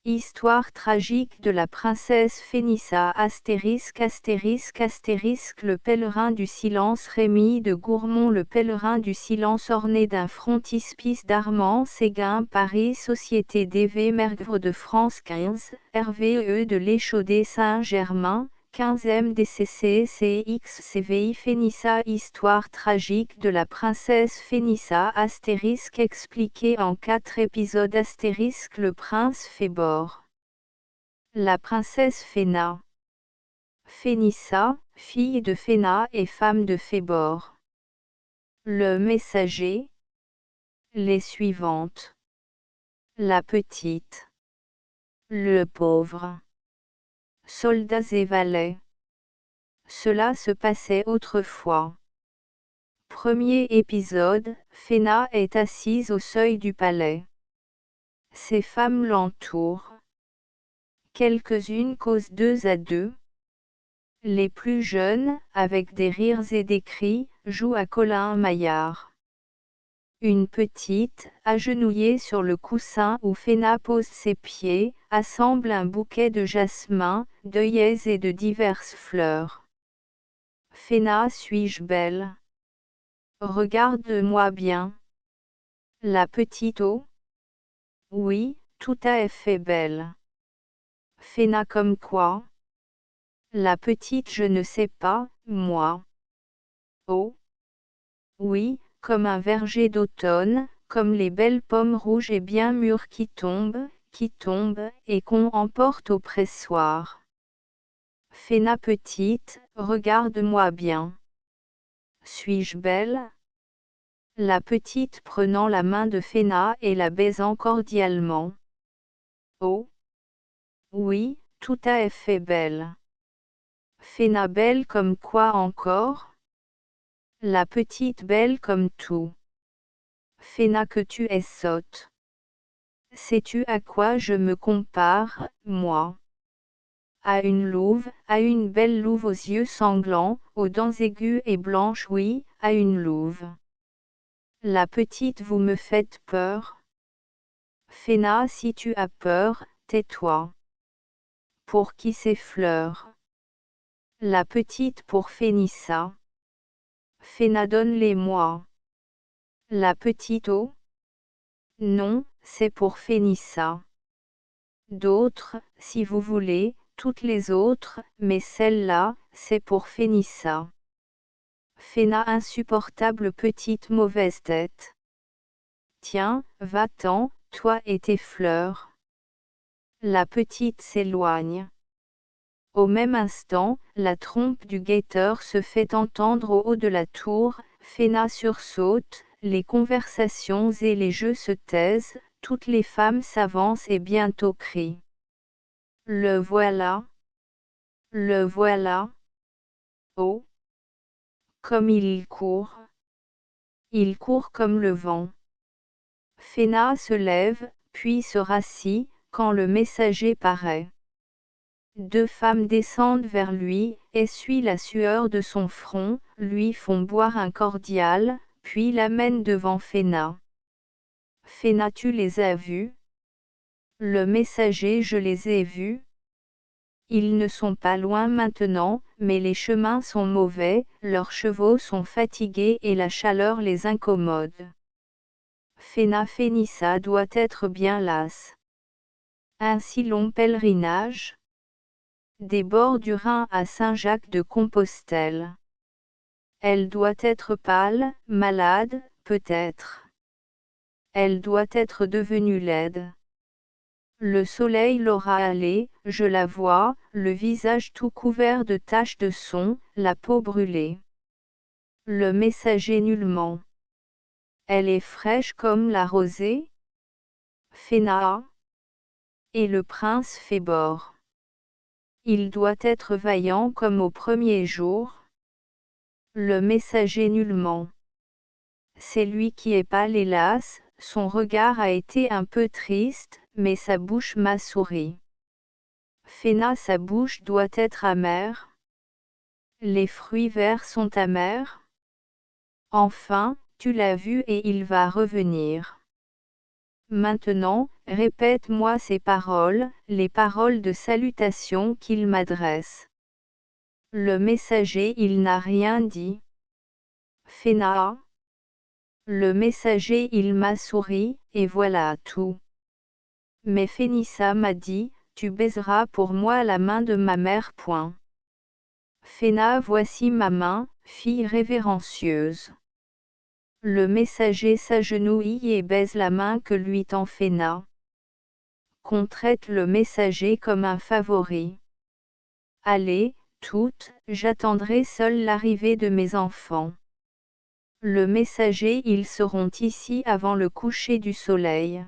Histoire tragique de la princesse Phénissa *****. Le pèlerin du silence Rémy de Gourmont. Le pèlerin du silence orné d'un frontispice d'Armand Séguin. Paris, Société DV Mergre de France 15, RVE de l'Échaudé Saint-Germain, 15e DCCCXCVI. Phénissa. Histoire tragique de la princesse Phénissa * expliquée en 4 épisodes ***. Le prince Fébor. La princesse Phéna. Phénissa, fille de Phéna et femme de Fébor. Le messager. Les suivantes. La petite. Le pauvre. Soldats et valets. Cela se passait autrefois. Premier épisode, Phéna est assise au seuil du palais. Ses femmes l'entourent. Quelques-unes causent 2 à 2. Les plus jeunes, avec des rires et des cris, jouent à Colin-Maillard. Une petite, agenouillée sur le coussin où Phéna pose ses pieds, assemble un bouquet de jasmin, d'œillets et de diverses fleurs. Phéna. Suis-je belle? Regarde-moi bien. La petite. Oh? Oui, tout à fait belle. Phéna. Comme quoi? La petite. Je ne sais pas, moi. Oh? Oui, comme un verger d'automne, comme les belles pommes rouges et bien mûres qui tombent, et qu'on emporte au pressoir. Phéna. Petite, regarde-moi bien. Suis-je belle? La petite prenant la main de Phéna et la baisant cordialement. Oh? Oui, tout à fait belle. Phéna. Belle comme quoi encore? La petite. Belle comme tout. Phéna. Que tu es sotte. Sais-tu à quoi je me compare, moi? À une louve, à une belle louve aux yeux sanglants, aux dents aiguës et blanches. Oui, à une louve. La petite. Vous me faites peur. Phéna. Si tu as peur, tais-toi. Pour qui ces fleurs? La petite. Pour Phénissa. Phéna. Donne-les-moi. La petite. Oh? Non, c'est pour Phénissa. D'autres, si vous voulez, toutes les autres, mais celle-là, c'est pour Phénissa. Phéna. Insupportable petite mauvaise tête. Tiens, va-t'en, toi et tes fleurs. La petite s'éloigne. Au même instant, la trompe du guetteur se fait entendre au haut de la tour. Phéna sursaute, les conversations et les jeux se taisent, toutes les femmes s'avancent et bientôt crient. Le voilà. Le voilà. Oh! Comme il court. Il court comme le vent. Phéna se lève, puis se rassit, quand le messager paraît. 2 femmes descendent vers lui, essuient la sueur de son front, lui font boire un cordial, puis l'amènent devant Phéna. Phéna. Tu les as vus? Le messager. Je les ai vus. Ils ne sont pas loin maintenant, mais les chemins sont mauvais, leurs chevaux sont fatigués et la chaleur les incommode. Phéna. Phénissa doit être bien lasse. Un si long pèlerinage? Des bords du Rhin à Saint-Jacques-de-Compostelle. Elle doit être pâle, malade, peut-être. Elle doit être devenue laide. Le soleil l'aura halée, je la vois, le visage tout couvert de taches de son, la peau brûlée. Le messager. Nullement. Elle est fraîche comme la rosée? Phéna. Et le prince Fébor. Il doit être vaillant comme au premier jour? Le messager. Nullement. C'est lui qui est pâle hélas, son regard a été un peu triste, mais sa bouche m'a souri. Phéna. Sa bouche doit être amère? Les fruits verts sont amers? Enfin, tu l'as vu et il va revenir. Maintenant, répète-moi ces paroles, les paroles de salutation qu'il m'adresse. Le messager il n'a rien dit. Phéna. Le messager il m'a souri, et voilà tout. Mais Phénissa m'a dit, tu baiseras pour moi la main de ma mère. Point. Phéna voici ma main, fille révérencieuse. Le messager s'agenouille et baise la main que lui tend Phéna. Qu'on traite le messager comme un favori. Allez, toutes, j'attendrai seule l'arrivée de mes enfants. Le messager ils seront ici avant le coucher du soleil.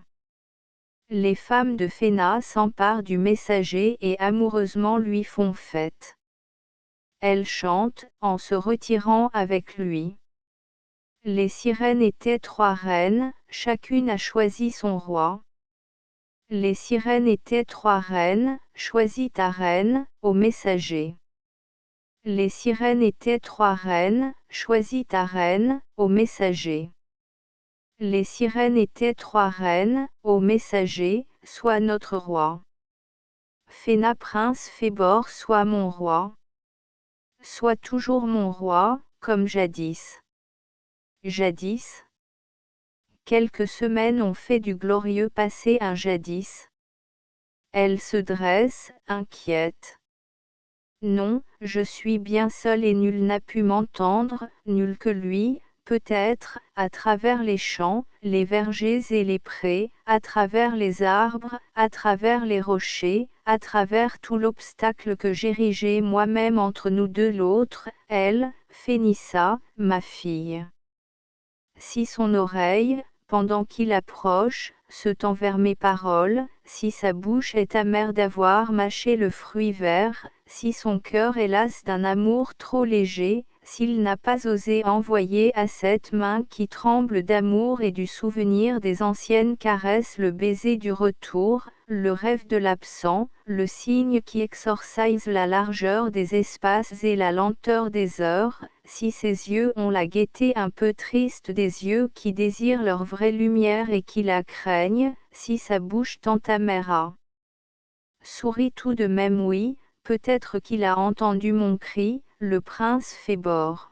Les femmes de Phéna s'emparent du messager et amoureusement lui font fête. Elles chantent, en se retirant avec lui. Les sirènes étaient 3 reines, chacune a choisi son roi. Les sirènes étaient 3 reines, choisis ta reine, ô messager. Les sirènes étaient 3 reines, choisis ta reine, ô messager. Les sirènes étaient 3 reines, ô messager, sois notre roi. Phéna prince Phébor sois mon roi. Sois toujours mon roi, comme jadis. Jadis. Quelques semaines ont fait du glorieux passé un jadis. Elle se dresse, inquiète. Non, je suis bien seule et nul n'a pu m'entendre, nul que lui, peut-être, à travers les champs, les vergers et les prés, à travers les arbres, à travers les rochers, à travers tout l'obstacle que j'érigeais moi-même entre nous deux l'autre, elle, Phénissa, ma fille. Si son oreille, pendant qu'il approche, se tend vers mes paroles, si sa bouche est amère d'avoir mâché le fruit vert, si son cœur est las d'un amour trop léger, s'il n'a pas osé envoyer à cette main qui tremble d'amour et du souvenir des anciennes caresses le baiser du retour, le rêve de l'absent, le signe qui exorcise la largeur des espaces et la lenteur des heures, si ses yeux ont la gaieté un peu triste des yeux qui désirent leur vraie lumière et qui la craignent, si sa bouche tant amère a sourit tout de même oui, peut-être qu'il a entendu mon cri, le prince Phébor.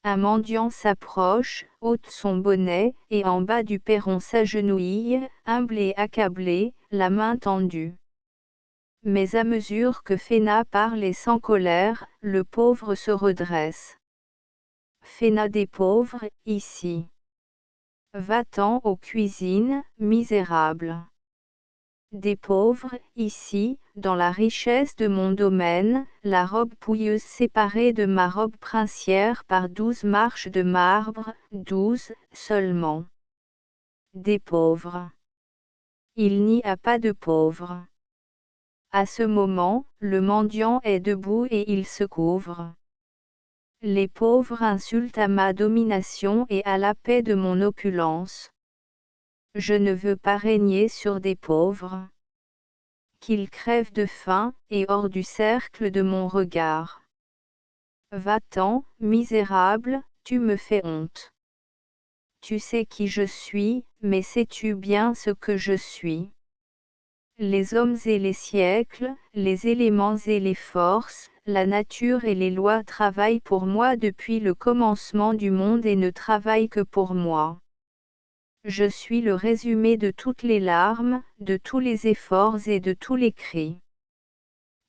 Un mendiant s'approche, ôte son bonnet, et en bas du perron s'agenouille, humble et accablé, la main tendue. Mais à mesure que Phéna parle et sans colère, le pauvre se redresse. Phéna des pauvres, ici. Va-t'en aux cuisines, misérable. Des pauvres, ici, dans la richesse de mon domaine, la robe pouilleuse séparée de ma robe princière par 12 marches de marbre, 12, seulement. Des pauvres. Il n'y a pas de pauvres. À ce moment, le mendiant est debout et il se couvre. Les pauvres insultent à ma domination et à la paix de mon opulence. Je ne veux pas régner sur des pauvres. Qu'ils crèvent de faim, et hors du cercle de mon regard. Va-t'en, misérable, tu me fais honte. Tu sais qui je suis, mais sais-tu bien ce que je suis? Les hommes et les siècles, les éléments et les forces, la nature et les lois travaillent pour moi depuis le commencement du monde et ne travaillent que pour moi. Je suis le résumé de toutes les larmes, de tous les efforts et de tous les cris.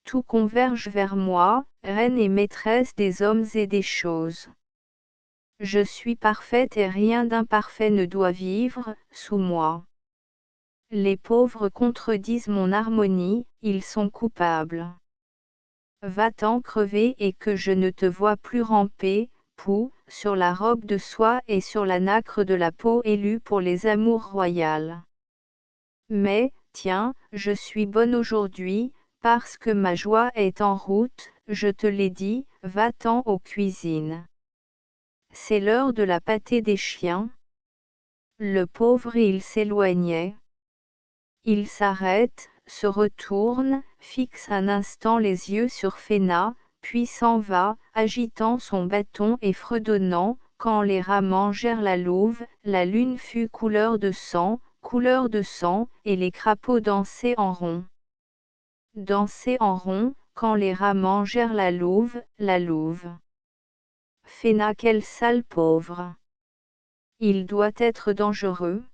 Tout converge vers moi, reine et maîtresse des hommes et des choses. Je suis parfaite et rien d'imparfait ne doit vivre, sous moi. Les pauvres contredisent mon harmonie, ils sont coupables. Va-t'en crever et que je ne te vois plus ramper, poux, sur la robe de soie et sur la nacre de la peau élue pour les amours royales. Mais, tiens, je suis bonne aujourd'hui, parce que ma joie est en route, je te l'ai dit, va-t'en aux cuisines. C'est l'heure de la pâtée des chiens. Le pauvre il s'éloignait. Il s'arrête, se retourne, fixe un instant les yeux sur Phéna, puis s'en va, agitant son bâton et fredonnant, quand les rats mangèrent la louve, la lune fut couleur de sang, couleur de sang, et les crapauds dansaient en rond. Dansaient en rond, quand les rats mangèrent la louve, la louve. Phéna, quel sale pauvre! Il doit être dangereux.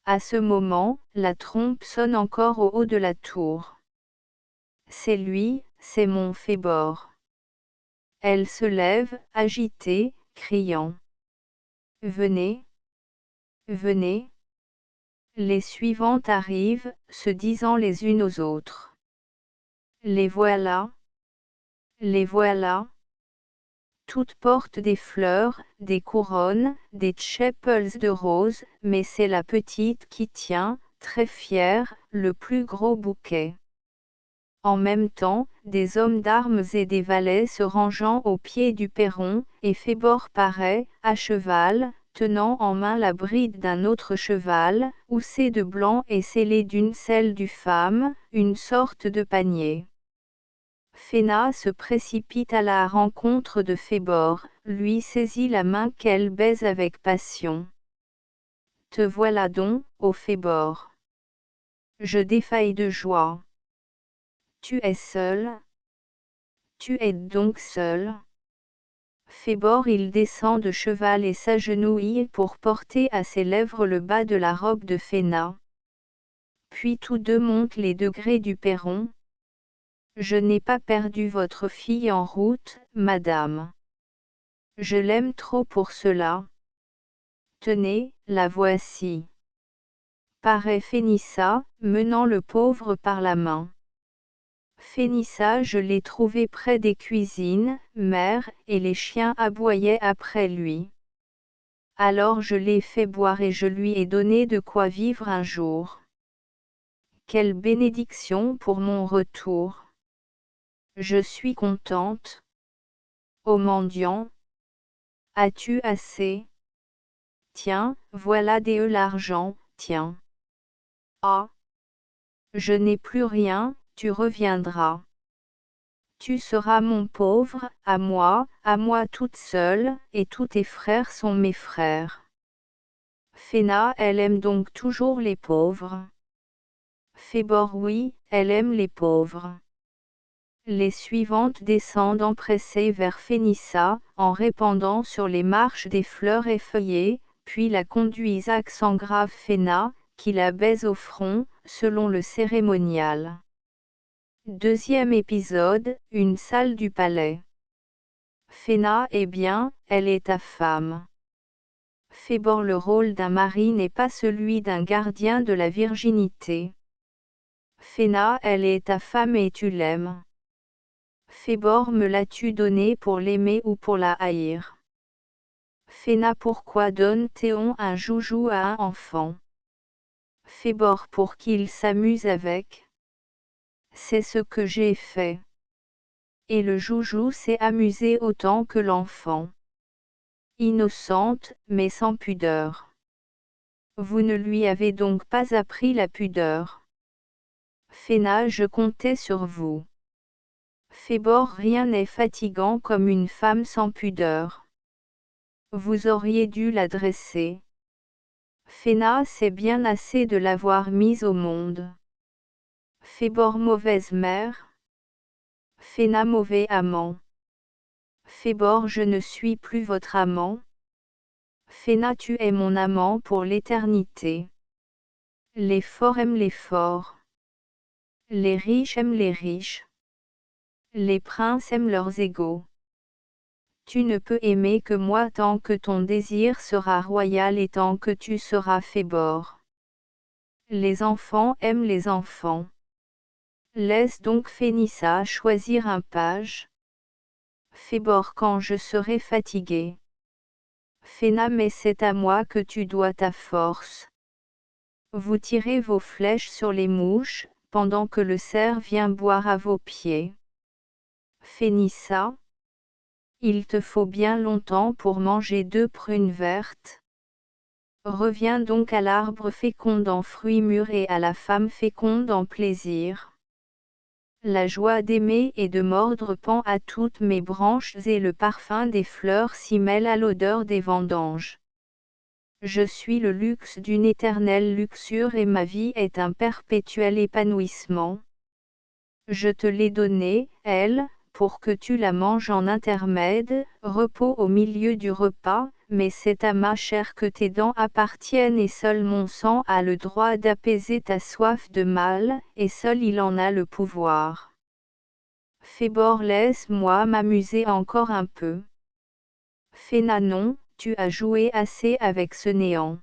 À ce moment, la trompe sonne encore au haut de la tour. C'est lui, c'est mon Phébor. Elle se lève, agitée, criant. Venez. Venez. Les suivantes arrivent, se disant les unes aux autres. Les voilà. Les voilà. Toutes portent des fleurs, des couronnes, des tchépels de roses, mais c'est la petite qui tient, très fière, le plus gros bouquet. En même temps, des hommes d'armes et des valets se rangeant au pied du perron, et Phébor paraît, à cheval, tenant en main la bride d'un autre cheval, houssé de blanc et scellé d'une selle du femme, une sorte de panier. Phéna se précipite à la rencontre de Phébor, lui saisit la main qu'elle baise avec passion. Te voilà donc, ô Phébor. Je défaille de joie. Tu es seul? Tu es donc seul? Phébor, il descend de cheval et s'agenouille pour porter à ses lèvres le bas de la robe de Phéna. Puis tous deux montent les degrés du perron. Je n'ai pas perdu votre fille en route, madame. Je l'aime trop pour cela. Tenez, la voici. Paraît Phénissa, menant le pauvre par la main. Phénissa, je l'ai trouvé près des cuisines, mère, et les chiens aboyaient après lui. Alors je l'ai fait boire et je lui ai donné de quoi vivre un jour. Quelle bénédiction pour mon retour! Je suis contente. Ô mendiant! As-tu assez? Tiens, voilà l'argent, tiens. Ah! Je n'ai plus rien, tu reviendras. Tu seras mon pauvre, à moi toute seule, et tous tes frères sont mes frères. Phéna, elle aime donc toujours les pauvres. Phébor, oui, elle aime les pauvres. Les suivantes descendent empressées vers Phénissa, en répandant sur les marches des fleurs effeuillées, puis la conduisent accent grave Phéna, qui la baise au front, selon le cérémonial. Deuxième épisode, une salle du palais. Phéna, eh bien, elle est ta femme. Phébor, le rôle d'un mari n'est pas celui d'un gardien de la virginité. Phéna, elle est ta femme et tu l'aimes. Phébor, me l'as-tu donnée pour l'aimer ou pour la haïr? Phéna, pourquoi donne-t-on un joujou à un enfant? Phébor, pour qu'il s'amuse avec. C'est ce que j'ai fait. Et le joujou s'est amusé autant que l'enfant. Innocente, mais sans pudeur. Vous ne lui avez donc pas appris la pudeur. Phéna, je comptais sur vous. Phébor, rien n'est fatigant comme une femme sans pudeur. Vous auriez dû la dresser. Phéna, c'est bien assez de l'avoir mise au monde. Phébor, mauvaise mère. Phéna, mauvais amant. Phébor, je ne suis plus votre amant. Phéna, tu es mon amant pour l'éternité. Les forts aiment les forts. Les riches aiment les riches. Les princes aiment leurs égaux. Tu ne peux aimer que moi tant que ton désir sera royal et tant que tu seras Phébor. Les enfants aiment les enfants. Laisse donc Phénissa choisir un page. Phébor, quand je serai fatigué. Phéna, mais c'est à moi que tu dois ta force. Vous tirez vos flèches sur les mouches, pendant que le cerf vient boire à vos pieds. Phénissa, il te faut bien longtemps pour manger 2 prunes vertes. Reviens donc à l'arbre féconde en fruits mûrs et à la femme féconde en plaisir. La joie d'aimer et de mordre pend à toutes mes branches et le parfum des fleurs s'y mêle à l'odeur des vendanges. Je suis le luxe d'une éternelle luxure et ma vie est un perpétuel épanouissement. Je te l'ai donnée, elle, pour que tu la manges en intermède, repos au milieu du repas, mais c'est à ma chair que tes dents appartiennent et seul mon sang a le droit d'apaiser ta soif de mal, et seul il en a le pouvoir. Fébor, laisse-moi m'amuser encore un peu. Fénanon, tu as joué assez avec ce néant.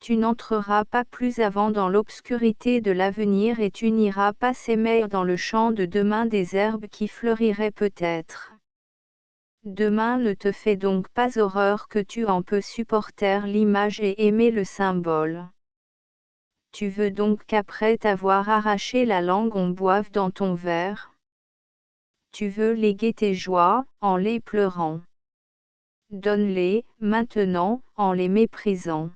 Tu n'entreras pas plus avant dans l'obscurité de l'avenir et tu n'iras pas s'émeire dans le champ de demain des herbes qui fleuriraient peut-être. Demain ne te fait donc pas horreur que tu en peux supporter l'image et aimer le symbole. Tu veux donc qu'après t'avoir arraché la langue on boive dans ton verre? Tu veux léguer tes joies, en les pleurant. Donne-les, maintenant, en les méprisant.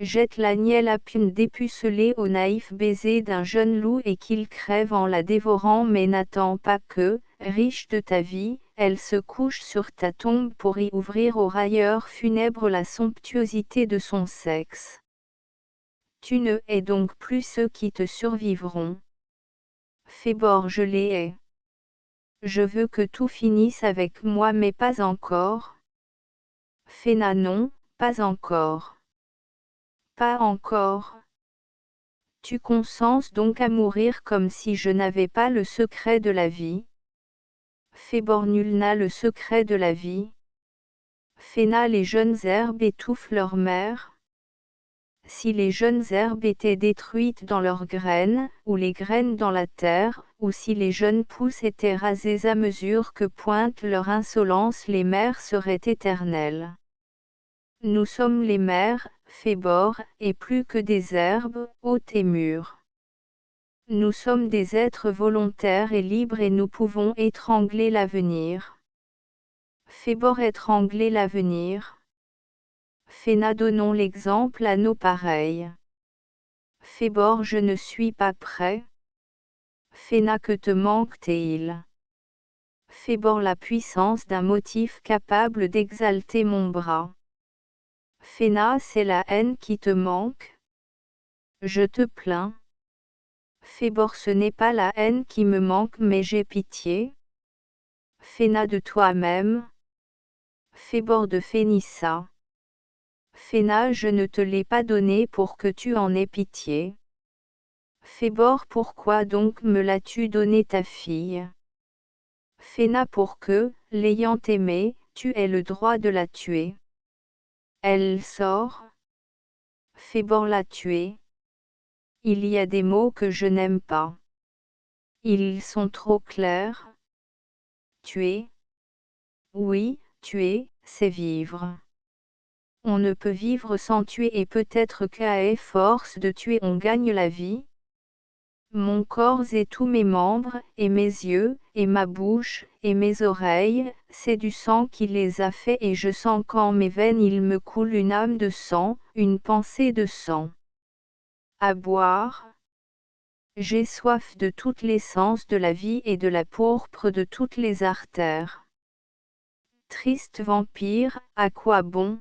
Jette l'agnelle à pune dépucelée au naïf baiser d'un jeune loup et qu'il crève en la dévorant, mais n'attends pas que, riche de ta vie, elle se couche sur ta tombe pour y ouvrir aux railleurs funèbres la somptuosité de son sexe. Tu ne hais donc plus ceux qui te survivront. Fébor, je les hais. Je veux que tout finisse avec moi mais pas encore. Fénanon, pas encore. Pas encore. Tu consens donc à mourir comme si je n'avais pas le secret de la vie? Fébor, nul n'a le secret de la vie. Féna, les jeunes herbes étouffent leur mère. Si les jeunes herbes étaient détruites dans leurs graines, ou les graines dans la terre, ou si les jeunes pousses étaient rasées à mesure que pointe leur insolence, les mers seraient éternelles. Nous sommes les mers, Fébor, et plus que des herbes, hautes et mûres. Nous sommes des êtres volontaires et libres et nous pouvons étrangler l'avenir. Fébor, étrangler l'avenir. Féna, donnons l'exemple à nos pareils. Fébor, je ne suis pas prêt. Féna, que te manque-t-il? Fébor, la puissance d'un motif capable d'exalter mon bras. Féna, c'est la haine qui te manque? Je te plains. Fébor, ce n'est pas la haine qui me manque mais j'ai pitié. Féna, de toi-même. Fébor, de Phénissa. Féna, je ne te l'ai pas donné pour que tu en aies pitié. Fébor, pourquoi donc me l'as-tu donné ta fille? Féna, pour que, l'ayant aimée, tu aies le droit de la tuer. Elle sort. Fébor, la tuer. Il y a des mots que je n'aime pas. Ils sont trop clairs. Tuer. Oui, tuer, c'est vivre. On ne peut vivre sans tuer et peut-être qu'à force de tuer on gagne la vie. Mon corps et tous mes membres, et mes yeux, et ma bouche, et mes oreilles, c'est du sang qui les a faits et je sens qu'en mes veines il me coule une âme de sang, une pensée de sang. À boire. J'ai soif de toute l'essence de la vie et de la pourpre de toutes les artères. Triste vampire, à quoi bon?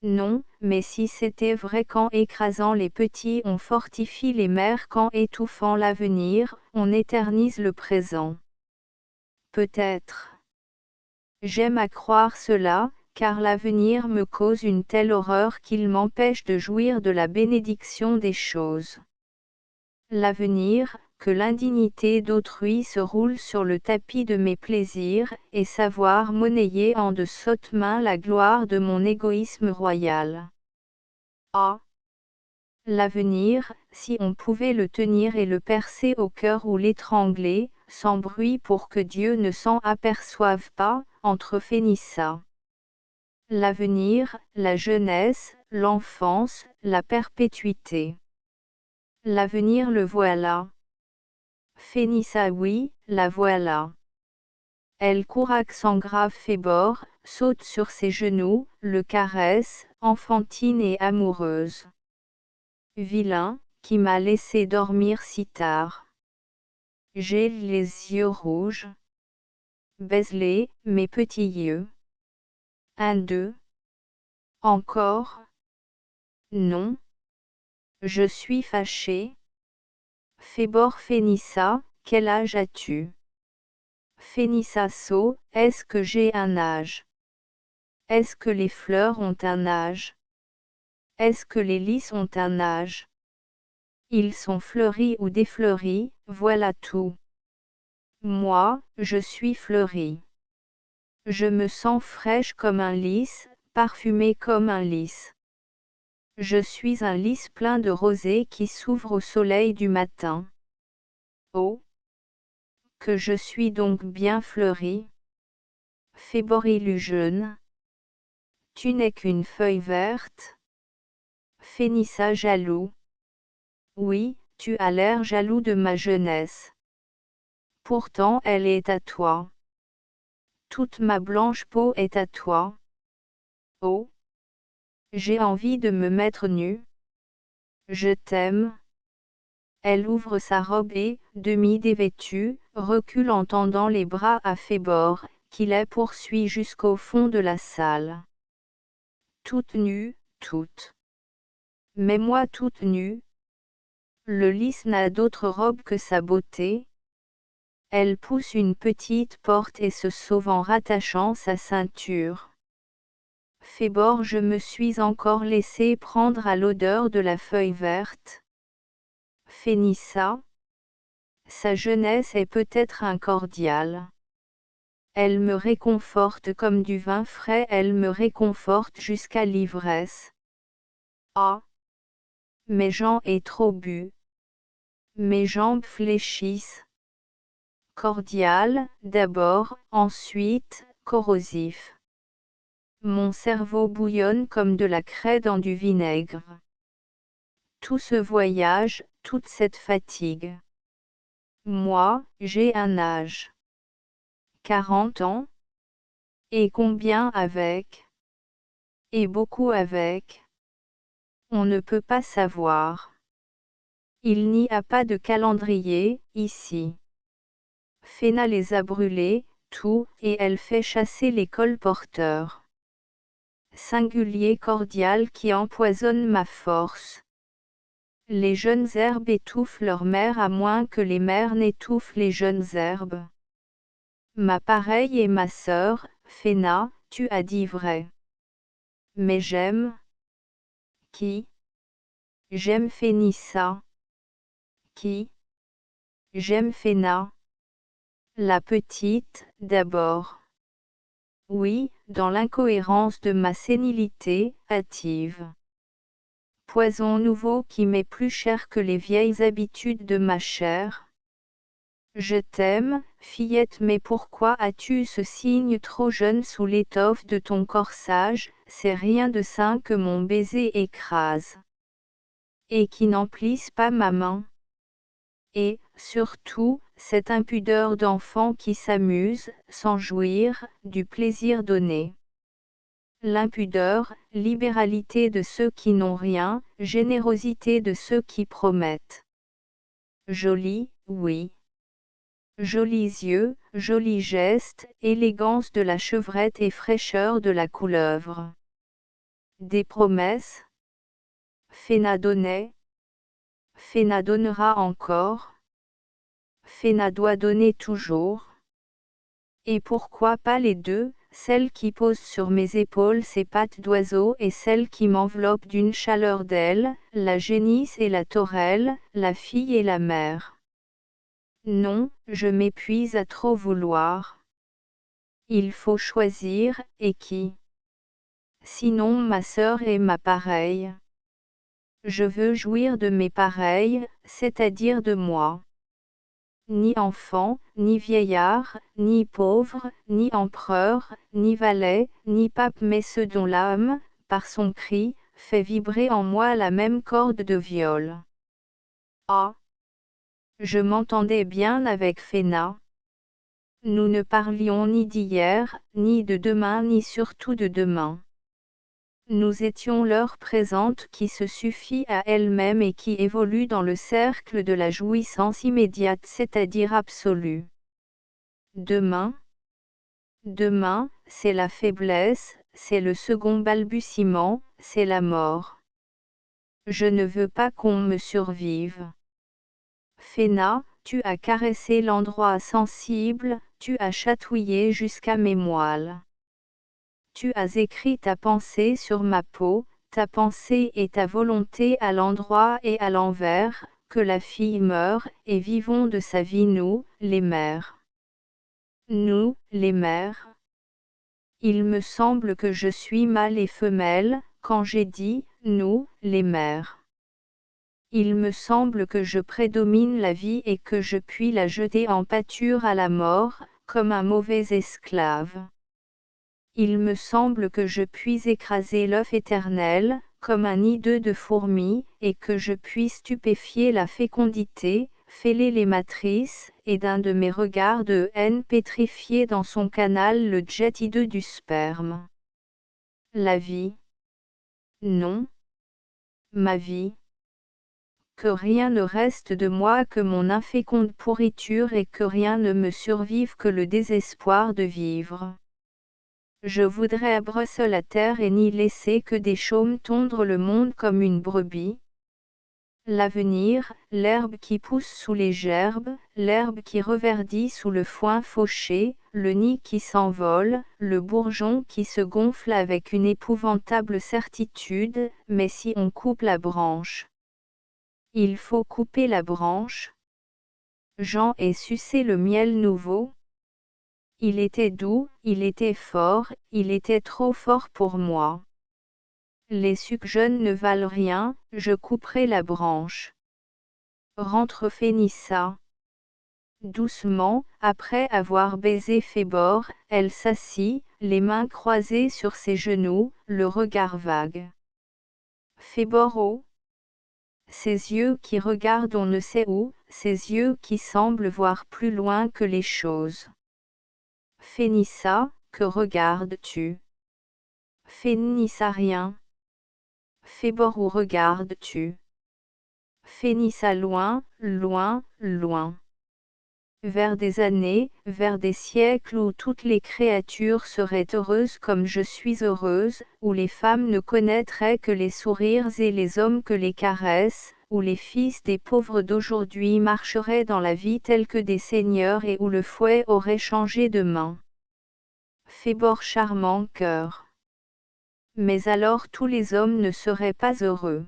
Non, mais si c'était vrai qu'en écrasant les petits on fortifie les mères, qu'en étouffant l'avenir, on éternise le présent. Peut-être. J'aime à croire cela, car l'avenir me cause une telle horreur qu'il m'empêche de jouir de la bénédiction des choses. L'avenir, que l'indignité d'autrui se roule sur le tapis de mes plaisirs, et savoir monnayer en de sottes mains la gloire de mon égoïsme royal. Ah! L'avenir, si on pouvait le tenir et le percer au cœur ou l'étrangler, sans bruit pour que Dieu ne s'en aperçoive pas, entre Phénissa. L'avenir, la jeunesse, l'enfance, la perpétuité. L'avenir le voilà. Phénissa, oui, la voilà. Elle court accent grave Fébor, saute sur ses genoux, le caresse, enfantine et amoureuse. Vilain, qui m'a laissé dormir si tard. J'ai les yeux rouges. Baise-les, mes petits yeux. 1, 2. Encore? Non. Je suis fâché. Phébor Phénissa, quel âge as-tu? Phénissasso, est-ce que j'ai un âge? Est-ce que les fleurs ont un âge? Est-ce que les lys ont un âge? Ils sont fleuris ou défleuris, voilà tout. Moi, je suis fleurie. Je me sens fraîche comme un lys, parfumée comme un lys. Je suis un lys plein de rosée qui s'ouvre au soleil du matin. Oh! Que je suis donc bien fleurie. Féborillujeune. Tu n'es qu'une feuille verte. Phénissa jaloux. Oui, tu as l'air jaloux de ma jeunesse. Pourtant elle est à toi. Toute ma blanche peau est à toi. Oh! J'ai envie de me mettre nue. Je t'aime. Elle ouvre sa robe et, demi-dévêtue, recule en tendant les bras à Phébor, qui la poursuit jusqu'au fond de la salle. Toute nue, toute. Mais moi toute nue. Le lys n'a d'autre robe que sa beauté. Elle pousse une petite porte et se sauve en rattachant sa ceinture. Phébor, je me suis encore laissé prendre à l'odeur de la feuille verte. Phénissa. Sa jeunesse est peut-être incordiale. Elle me réconforte comme du vin frais, elle me réconforte jusqu'à l'ivresse. Ah! Mais j'en ai trop bu. Mes jambes fléchissent. Cordial, d'abord, ensuite, corrosif. Mon cerveau bouillonne comme de la craie dans du vinaigre. Tout ce voyage, toute cette fatigue. Moi, j'ai un âge. 40 ans. Et combien avec? Et beaucoup avec. On ne peut pas savoir. Il n'y a pas de calendrier, ici. Phéna les a brûlés, tout, et elle fait chasser les colporteurs. Singulier cordial qui empoisonne ma force. Les jeunes herbes étouffent leur mère à moins que les mères n'étouffent les jeunes herbes. Ma pareille et ma sœur, Phéna, tu as dit vrai. Mais j'aime. Qui? J'aime Phénissa. Qui? J'aime Phéna. La petite, d'abord. Oui, dans l'incohérence de ma sénilité, hâtive. Poison nouveau qui m'est plus cher que les vieilles habitudes de ma chair. Je t'aime, fillette, mais pourquoi as-tu ce signe trop jeune sous l'étoffe de ton corsage? C'est rien de sain que mon baiser écrase. Et qui n'emplisse pas ma main. Et, surtout, cette impudeur d'enfant qui s'amuse, sans jouir, du plaisir donné. L'impudeur, libéralité de ceux qui n'ont rien, générosité de ceux qui promettent. Joli, oui. Jolis yeux, jolis gestes, élégance de la chevrette et fraîcheur de la couleuvre. Des promesses. Phéna donnait. Phéna donnera encore. Phéna doit donner toujours. Et pourquoi pas les deux, celle qui pose sur mes épaules ses pattes d'oiseau et celle qui m'enveloppe d'une chaleur d'aile, la génisse et la taurelle, la fille et la mère. Non, je m'épuise à trop vouloir. Il faut choisir, et qui? Sinon ma sœur est ma pareille. Je veux jouir de mes pareilles, c'est-à-dire de moi. Ni enfant, ni vieillard, ni pauvre, ni empereur, ni valet, ni pape, mais ceux dont l'âme, par son cri, fait vibrer en moi la même corde de viol. Ah! Je m'entendais bien avec Phéna. Nous ne parlions ni d'hier, ni de demain, ni surtout de demain. Nous étions l'heure présente qui se suffit à elle-même et qui évolue dans le cercle de la jouissance immédiate, c'est-à-dire absolue. Demain? Demain, c'est la faiblesse, c'est le second balbutiement, c'est la mort. Je ne veux pas qu'on me survive. Phéna, tu as caressé l'endroit sensible, tu as chatouillé jusqu'à mes moelles. Tu as écrit ta pensée sur ma peau, ta pensée et ta volonté à l'endroit et à l'envers, que la fille meure, et vivons de sa vie nous, les mères. Nous, les mères. Il me semble que je suis mâle et femelle, quand j'ai dit « nous, les mères ». Il me semble que je prédomine la vie et que je puis la jeter en pâture à la mort, comme un mauvais esclave. Il me semble que je puis écraser l'œuf éternel, comme un nid d'œufs de fourmis, et que je puis stupéfier la fécondité, fêler les matrices, et d'un de mes regards de haine pétrifier dans son canal le jet hideux du sperme. La vie. Non. Ma vie. Que rien ne reste de moi que mon inféconde pourriture et que rien ne me survive que le désespoir de vivre. Je voudrais abreuver la terre et n'y laisser que des chaumes tondre le monde comme une brebis. L'avenir, l'herbe qui pousse sous les gerbes, l'herbe qui reverdit sous le foin fauché, le nid qui s'envole, le bourgeon qui se gonfle avec une épouvantable certitude, mais si on coupe la branche. Il faut couper la branche. Jean ait sucé le miel nouveau. Il était doux, il était fort, il était trop fort pour moi. Les sucs jeunes ne valent rien, je couperai la branche. Rentre Phénissa. Doucement, après avoir baisé Phébor, elle s'assit, les mains croisées sur ses genoux, le regard vague. Phébor oh. Ses yeux qui regardent on ne sait où, ses yeux qui semblent voir plus loin que les choses. Phénissa, que regardes-tu? Phénissa rien. Phébor où regardes-tu? Phénissa loin, loin, loin. Vers des années, vers des siècles où toutes les créatures seraient heureuses comme je suis heureuse, où les femmes ne connaîtraient que les sourires et les hommes que les caresses, où les fils des pauvres d'aujourd'hui marcheraient dans la vie tels que des seigneurs et où le fouet aurait changé de main. Phébor charmant cœur. Mais alors tous les hommes ne seraient pas heureux.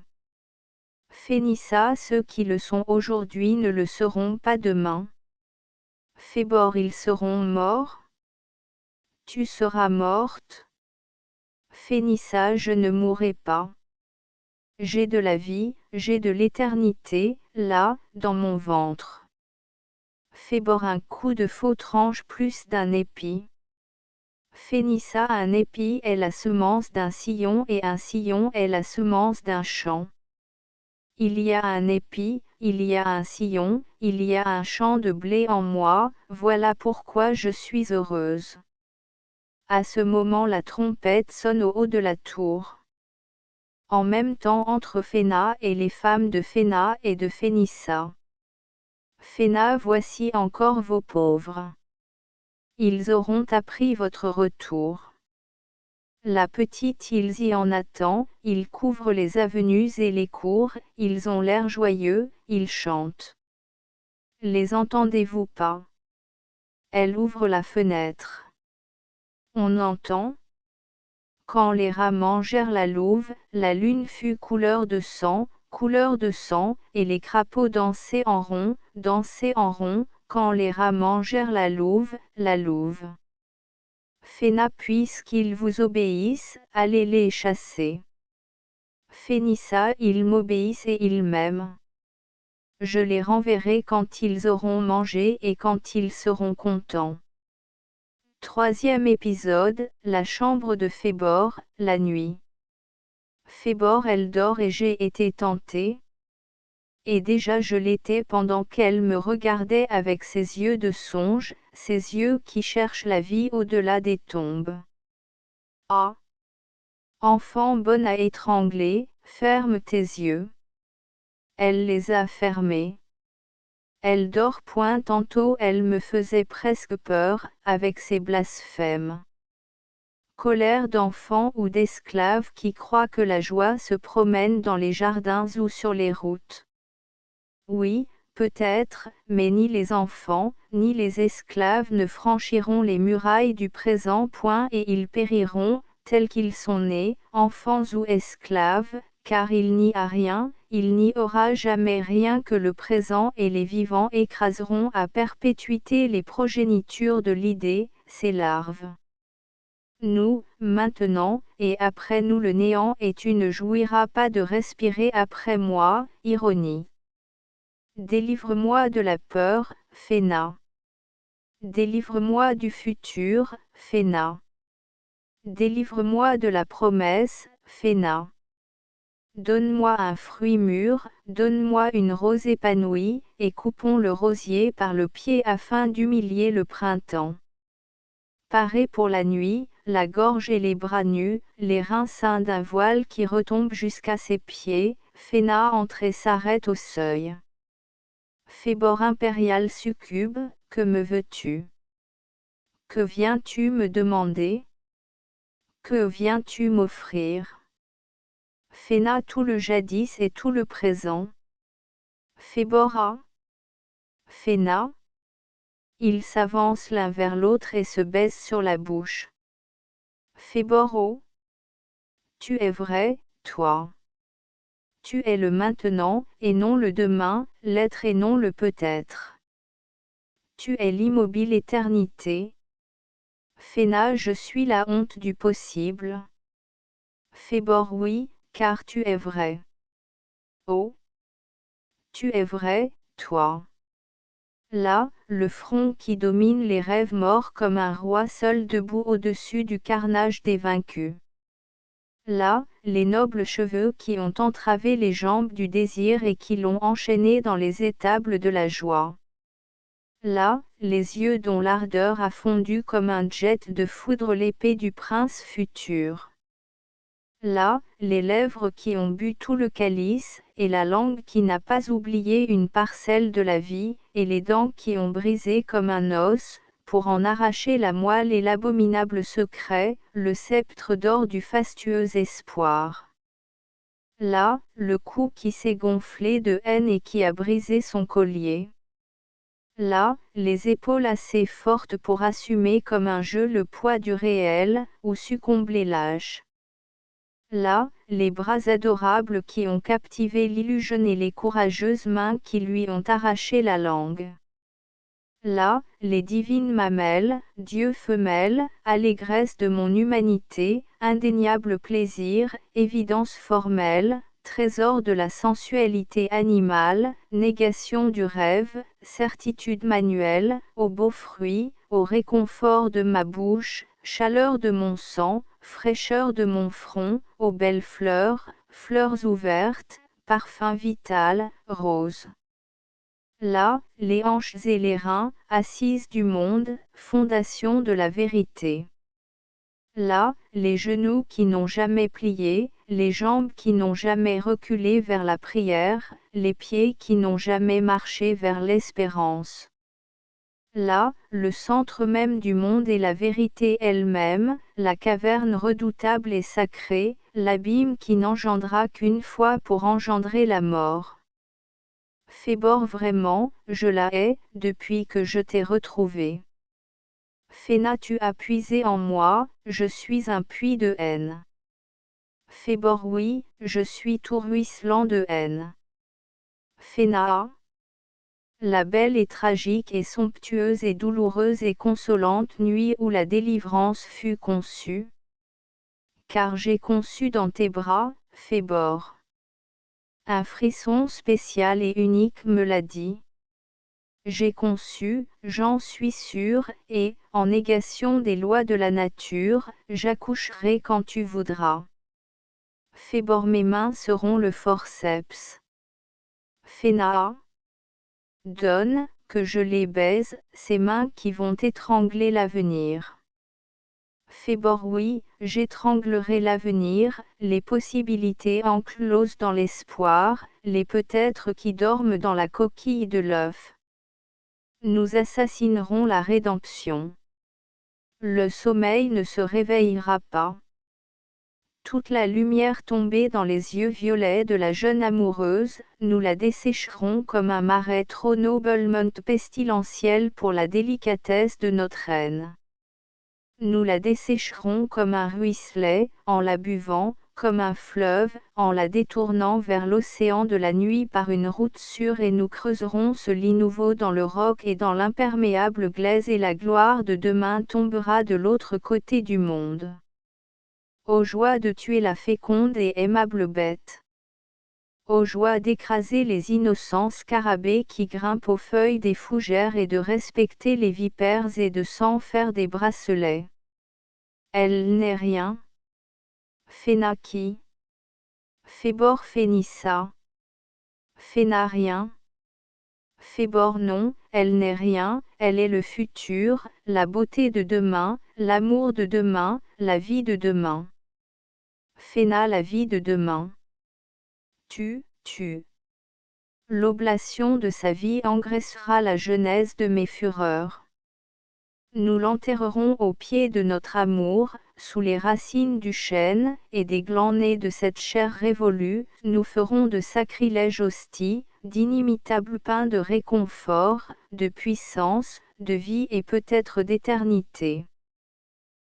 Phénissa, ceux qui le sont aujourd'hui ne le seront pas demain. Phébor, ils seront morts. Tu seras morte. Phénissa, je ne mourrai pas. J'ai de la vie, j'ai de l'éternité, là, dans mon ventre. Phébor, un coup de faux tranche plus d'un épi. Phénissa, un épi est la semence d'un sillon et un sillon est la semence d'un champ. Il y a un épi, il y a un sillon, il y a un champ de blé en moi, voilà pourquoi je suis heureuse. À ce moment la trompette sonne au haut de la tour. En même temps entre Phéna et les femmes de Phéna et de Phénissa. Phéna, voici encore vos pauvres. Ils auront appris votre retour. La petite ils y en attend, ils couvrent les avenues et les cours, ils ont l'air joyeux, ils chantent. Les entendez-vous pas? Elle ouvre la fenêtre. On entend. Quand les rats mangèrent la louve, la lune fut couleur de sang, et les crapauds dansaient en rond, quand les rats mangèrent la louve, Phéna, puisqu'ils vous obéissent, allez les chasser. Phénissa, ils m'obéissent et ils m'aiment. Je les renverrai quand ils auront mangé et quand ils seront contents. Troisième épisode, la chambre de Phébor, la nuit. Phébor, elle dort et j'ai été tentée. Et déjà je l'étais pendant qu'elle me regardait avec ses yeux de songe, ses yeux qui cherchent la vie au-delà des tombes. Ah! Enfant bonne à étrangler, ferme tes yeux. Elle les a fermés. Elle dort point, tantôt elle me faisait presque peur, avec ses blasphèmes. Colère d'enfants ou d'esclaves qui croient que la joie se promène dans les jardins ou sur les routes. Oui, peut-être, mais ni les enfants, ni les esclaves ne franchiront les murailles du présent. Et ils périront, tels qu'ils sont nés, enfants ou esclaves, car il n'y a rien, il n'y aura jamais rien que le présent, et les vivants écraseront à perpétuité les progénitures de l'idée, ses larves. Nous, maintenant, et après nous le néant, et tu ne jouiras pas de respirer après moi, ironie. Délivre-moi de la peur, Phéna. Délivre-moi du futur, Phéna. Délivre-moi de la promesse, Phéna. Donne-moi un fruit mûr, donne-moi une rose épanouie, et coupons le rosier par le pied afin d'humilier le printemps. Paré pour la nuit, la gorge et les bras nus, les reins ceints d'un voile qui retombe jusqu'à ses pieds, Phéna entre et s'arrête au seuil. Phébor impérial succube, que me veux-tu? Que viens-tu me demander? Que viens-tu m'offrir? Phéna tout le jadis et tout le présent. Phébora. Phéna. Ils s'avancent l'un vers l'autre et se baisent sur la bouche. Phéboro. Tu es vrai, toi. Tu es le maintenant, et non le demain, l'être et non le peut-être. Tu es l'immobile éternité. Phéna, je suis la honte du possible. Phébor, oui, car tu es vrai. Oh! Tu es vrai, toi. Là, le front qui domine les rêves morts comme un roi seul debout au-dessus du carnage des vaincus. Là, les nobles cheveux qui ont entravé les jambes du désir et qui l'ont enchaîné dans les étables de la joie. Là, les yeux dont l'ardeur a fondu comme un jet de foudre l'épée du prince futur. Là, les lèvres qui ont bu tout le calice, et la langue qui n'a pas oublié une parcelle de la vie, et les dents qui ont brisé comme un os, pour en arracher la moelle et l'abominable secret, le sceptre d'or du fastueux espoir. Là, le cou qui s'est gonflé de haine et qui a brisé son collier. Là, les épaules assez fortes pour assumer comme un jeu le poids du réel, ou succomber lâche. Là, les bras adorables qui ont captivé l'illusion et les courageuses mains qui lui ont arraché la langue. Là, les divines mamelles, Dieu femelle, allégresse de mon humanité, indéniable plaisir, évidence formelle, trésor de la sensualité animale, négation du rêve, certitude manuelle, aux beaux fruits, au réconfort de ma bouche, chaleur de mon sang, fraîcheur de mon front, aux belles fleurs, fleurs ouvertes, parfum vital, rose. Là, les hanches et les reins, assises du monde, fondation de la vérité. Là, les genoux qui n'ont jamais plié, les jambes qui n'ont jamais reculé vers la prière, les pieds qui n'ont jamais marché vers l'espérance. Là, le centre même du monde et la vérité elle-même, la caverne redoutable et sacrée, l'abîme qui n'engendra qu'une fois pour engendrer la mort. Phébor, vraiment, je la hais, depuis que je t'ai retrouvé. Phéna, tu as puisé en moi, je suis un puits de haine. Phébor, oui, je suis tout ruisselant de haine. Phéna, la belle et tragique et somptueuse et douloureuse et consolante nuit où la délivrance fut conçue. Car j'ai conçu dans tes bras, Phébor. Un frisson spécial et unique me l'a dit. J'ai conçu, j'en suis sûr, et, en négation des lois de la nature, j'accoucherai quand tu voudras. Phébor, mes mains seront le forceps. Phéna, donne, que je les baise, ces mains qui vont étrangler l'avenir. Phébor, oui, j'étranglerai l'avenir, les possibilités encloses dans l'espoir, les peut-être qui dorment dans la coquille de l'œuf. Nous assassinerons la rédemption. Le sommeil ne se réveillera pas. Toute la lumière tombée dans les yeux violets de la jeune amoureuse, nous la dessécherons comme un marais trop noblement pestilentiel pour la délicatesse de notre reine. Nous la dessécherons comme un ruisselet, en la buvant, comme un fleuve, en la détournant vers l'océan de la nuit par une route sûre, et nous creuserons ce lit nouveau dans le roc et dans l'imperméable glaise, et la gloire de demain tombera de l'autre côté du monde. Ô joie de tuer la féconde et aimable bête! Ô joie d'écraser les innocents scarabées qui grimpent aux feuilles des fougères, et de respecter les vipères et de s'en faire des bracelets! Elle n'est rien. Phéna qui? Phébor Phénissa. Phéna rien. Phébor non, elle n'est rien, elle est le futur, la beauté de demain, l'amour de demain, la vie de demain. Phéna la vie de demain. Tu. L'oblation de sa vie engraissera la genèse de mes fureurs. Nous l'enterrerons au pied de notre amour, sous les racines du chêne, et des glands nés de cette chair révolue, nous ferons de sacrilèges hosties, d'inimitables pains de réconfort, de puissance, de vie et peut-être d'éternité.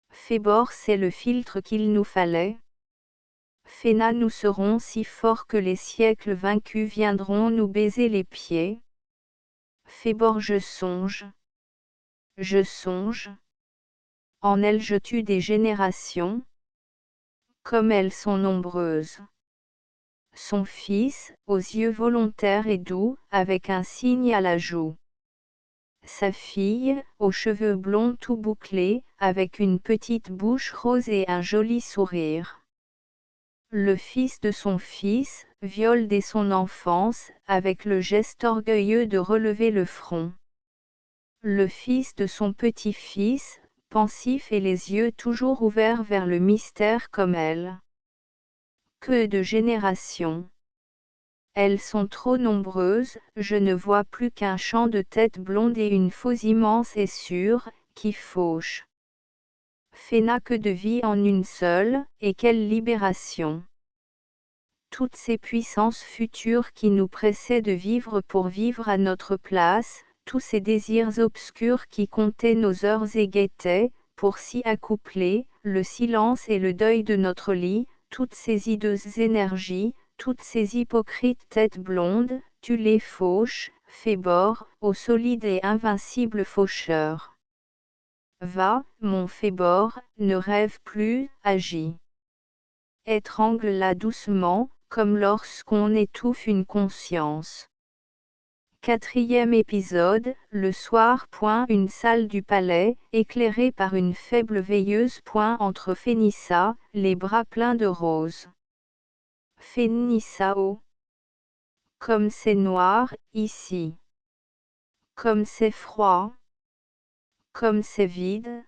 Phébor, c'est le filtre qu'il nous fallait. Phéna, nous serons si forts que les siècles vaincus viendront nous baiser les pieds. Phébor, je songe. En elle je tue des générations. Comme elles sont nombreuses. Son fils, aux yeux volontaires et doux, avec un signe à la joue. Sa fille, aux cheveux blonds tout bouclés, avec une petite bouche rose et un joli sourire. Le fils de son fils, viol dès son enfance, avec le geste orgueilleux de relever le front. Le fils de son petit-fils, pensif et les yeux toujours ouverts vers le mystère comme elle. Que de générations! Elles sont trop nombreuses, je ne vois plus qu'un champ de têtes blondes et une fosse immense et sûre, qui fauche. Phéna, que de vie en une seule, et quelle libération! Toutes ces puissances futures qui nous pressaient de vivre pour vivre à notre place, tous ces désirs obscurs qui comptaient nos heures et guettaient, pour s'y accoupler, le silence et le deuil de notre lit, toutes ces hideuses énergies, toutes ces hypocrites têtes blondes, tu les fauches, Phébor, ô solide et invincible faucheur. Va, mon Phébor, ne rêve plus, agis. Étrangle-la doucement, comme lorsqu'on étouffe une conscience. 4e épisode, le soir. Une salle du palais, éclairée par une faible veilleuse. Entre Phénissa, les bras pleins de roses. Phénissa, oh! Comme c'est noir, ici. Comme c'est froid. Comme c'est vide.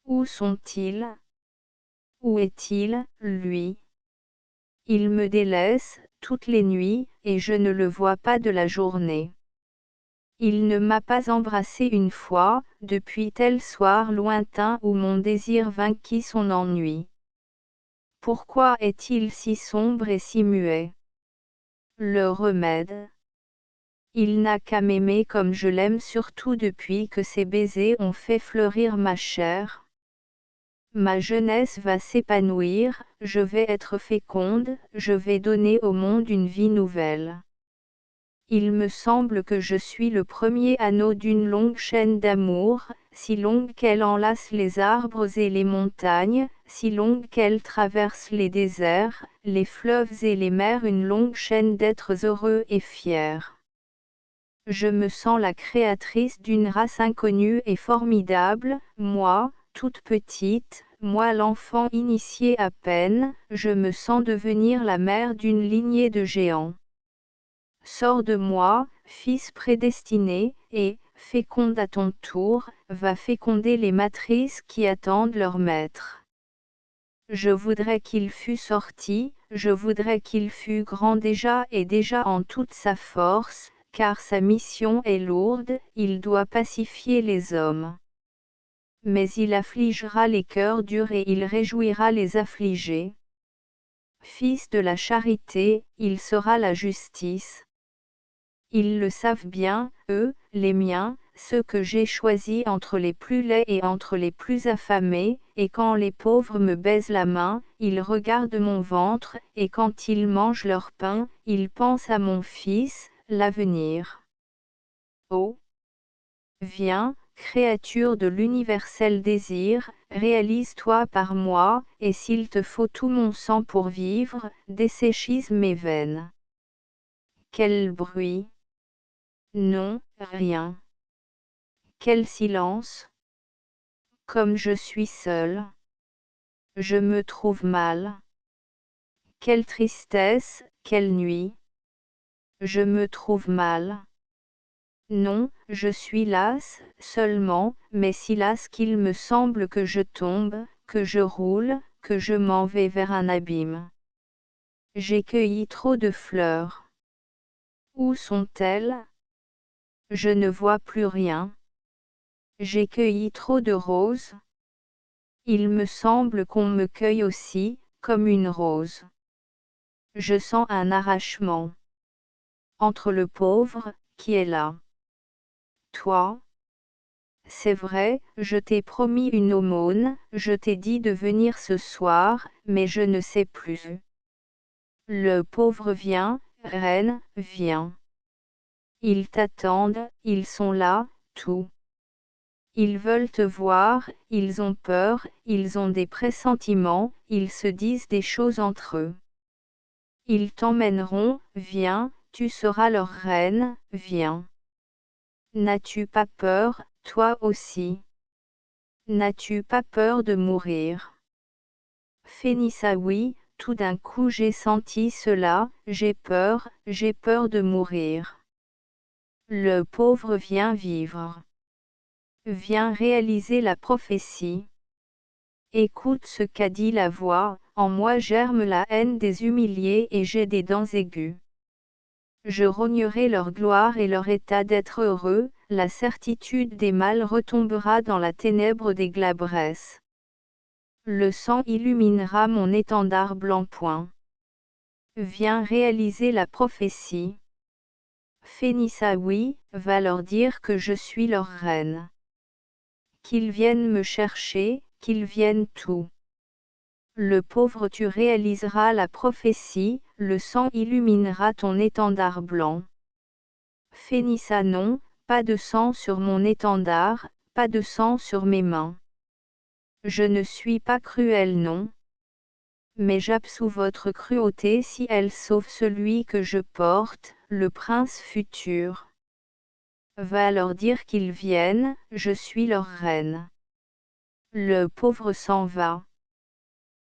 Où sont-ils? Où est-il, lui? Il me délaisse, toutes les nuits, et je ne le vois pas de la journée. Il ne m'a pas embrassé une fois, depuis tel soir lointain où mon désir vainquit son ennui. Pourquoi est-il si sombre et si muet? Le remède. Il n'a qu'à m'aimer comme je l'aime, surtout depuis que ses baisers ont fait fleurir ma chair. Ma jeunesse va s'épanouir, je vais être féconde, je vais donner au monde une vie nouvelle. Il me semble que je suis le premier anneau d'une longue chaîne d'amour, si longue qu'elle enlace les arbres et les montagnes, si longue qu'elle traverse les déserts, les fleuves et les mers, une longue chaîne d'êtres heureux et fiers. Je me sens la créatrice d'une race inconnue et formidable, moi, toute petite, moi l'enfant initié à peine, je me sens devenir la mère d'une lignée de géants. Sors de moi, fils prédestiné, et, féconde à ton tour, va féconder les matrices qui attendent leur maître. Je voudrais qu'il fût sorti, je voudrais qu'il fût grand déjà et déjà en toute sa force, car sa mission est lourde, il doit pacifier les hommes. Mais il affligera les cœurs durs et il réjouira les affligés. Fils de la charité, il sera la justice. Ils le savent bien, eux, les miens, ceux que j'ai choisis entre les plus laids et entre les plus affamés, et quand les pauvres me baisent la main, ils regardent mon ventre, et quand ils mangent leur pain, ils pensent à mon Fils, l'avenir. Oh! Viens, créature de l'universel désir, réalise-toi par moi, et s'il te faut tout mon sang pour vivre, desséchise mes veines. Quel bruit! Non, rien. Quel silence! Comme je suis seul. Je me trouve mal. Quelle tristesse, quelle nuit! Je me trouve mal. Non, je suis las, seulement, mais si las qu'il me semble que je tombe, que je roule, que je m'en vais vers un abîme. J'ai cueilli trop de fleurs. Où sont-elles? Je ne vois plus rien. J'ai cueilli trop de roses. Il me semble qu'on me cueille aussi, comme une rose. Je sens un arrachement. Entre le pauvre, qui est là. Toi? C'est vrai, je t'ai promis une aumône, je t'ai dit de venir ce soir, mais je ne sais plus. Le pauvre vient, reine, viens. Ils t'attendent, ils sont là, tout. Ils veulent te voir, ils ont peur, ils ont des pressentiments, ils se disent des choses entre eux. Ils t'emmèneront, viens, tu seras leur reine, viens. N'as-tu pas peur, toi aussi? N'as-tu pas peur de mourir? Phénissa oui, tout d'un coup j'ai senti cela, j'ai peur de mourir. Le pauvre vient vivre. Vient réaliser la prophétie. Écoute ce qu'a dit la voix, en moi germe la haine des humiliés et j'ai des dents aiguës. Je rognerai leur gloire et leur état d'être heureux, la certitude des mâles retombera dans la ténèbre des glabresses. Le sang illuminera mon étendard blanc point. Viens réaliser la prophétie. Phénissa oui, va leur dire que je suis leur reine. Qu'ils viennent me chercher, qu'ils viennent tout. Le pauvre tu réaliseras la prophétie, le sang illuminera ton étendard blanc. Phénissa non, pas de sang sur mon étendard, pas de sang sur mes mains. Je ne suis pas cruelle non. Mais j'absous votre cruauté si elle sauve celui que je porte, le prince futur. Va leur dire qu'ils viennent, je suis leur reine. Le pauvre s'en va.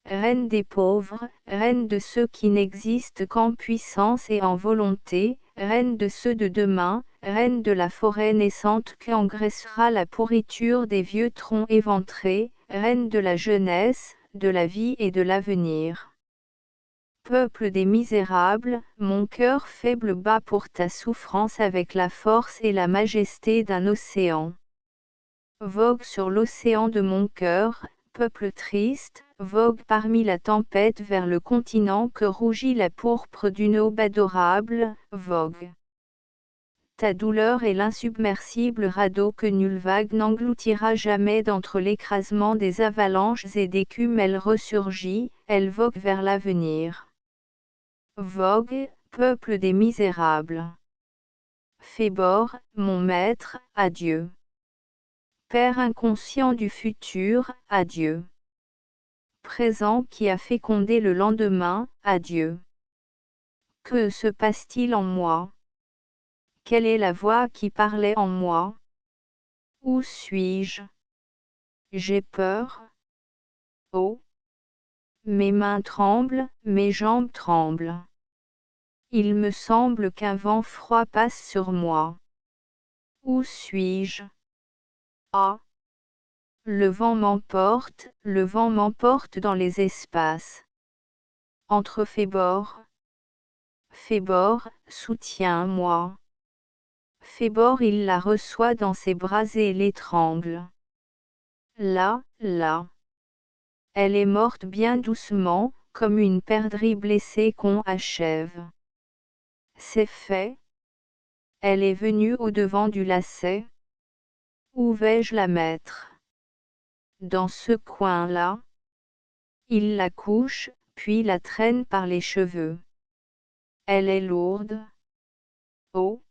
Reine des pauvres, reine de ceux qui n'existent qu'en puissance et en volonté, reine de ceux de demain, reine de la forêt naissante qui engraissera la pourriture des vieux troncs éventrés, reine de la jeunesse, de la vie et de l'avenir. Peuple des misérables, mon cœur faible bat pour ta souffrance avec la force et la majesté d'un océan. Vogue sur l'océan de mon cœur, peuple triste, vogue parmi la tempête vers le continent que rougit la pourpre d'une aube adorable, vogue. Ta douleur est l'insubmersible radeau que nulle vague n'engloutira jamais d'entre l'écrasement des avalanches et d'écume elle ressurgit, elle vogue vers l'avenir. Vogue, peuple des misérables. Phébor, mon maître, adieu. Père inconscient du futur, adieu. Présent qui a fécondé le lendemain, adieu. Que se passe-t-il en moi? Quelle est la voix qui parlait en moi? Où suis-je? J'ai peur. Oh! Mes mains tremblent, mes jambes tremblent. Il me semble qu'un vent froid passe sur moi. Où suis-je? Ah! Le vent m'emporte dans les espaces. Entre Phébor. Phébor, soutiens-moi. Phébor il la reçoit dans ses bras et l'étrangle. Là, là. Elle est morte bien doucement, comme une perdrix blessée qu'on achève. C'est fait. Elle est venue au-devant du lacet. Où vais-je la mettre? Dans ce coin-là. Il la couche, puis la traîne par les cheveux. Elle est lourde. Oh!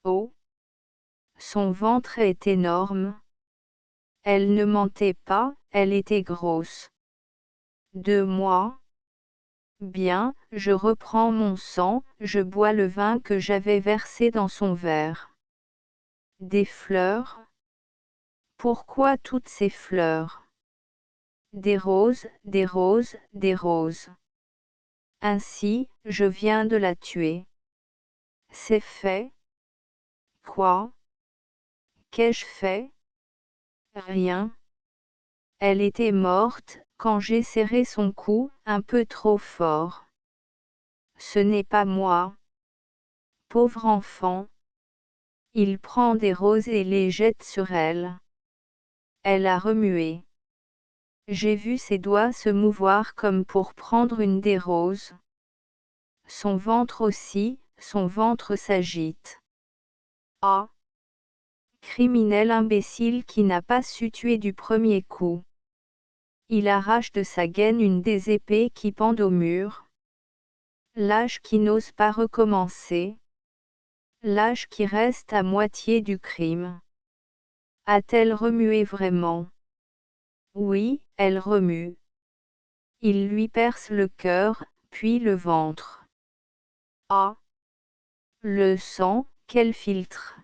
Oh! Son ventre est énorme. Elle ne mentait pas, elle était grosse. 2 mois. Bien, je reprends mon sang, je bois le vin que j'avais versé dans son verre. Des fleurs? Pourquoi toutes ces fleurs? Des roses, des roses, des roses. Ainsi, je viens de la tuer. C'est fait. Quoi? Qu'ai-je fait? Rien. Elle était morte, quand j'ai serré son cou, un peu trop fort. Ce n'est pas moi. Pauvre enfant. Il prend des roses et les jette sur elle. Elle a remué. J'ai vu ses doigts se mouvoir comme pour prendre une des roses. Son ventre aussi, son ventre s'agite. Ah! Criminel imbécile qui n'a pas su tuer du premier coup. Il arrache de sa gaine une des épées qui pendent au mur. Lâche qui n'ose pas recommencer. Lâche qui reste à moitié du crime. A-t-elle remué vraiment? Oui, elle remue. Il lui perce le cœur, puis le ventre. Ah! Le sang, quel filtre!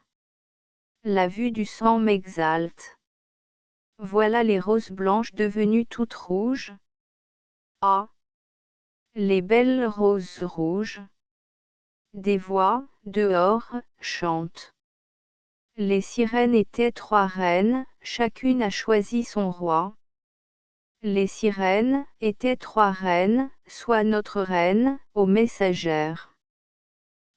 La vue du sang m'exalte. Voilà les roses blanches devenues toutes rouges. Ah! Les belles roses rouges. Des voix, dehors, chantent. Les sirènes étaient 3 reines, chacune a choisi son roi. Les sirènes étaient 3 reines, soit notre reine, aux messagères.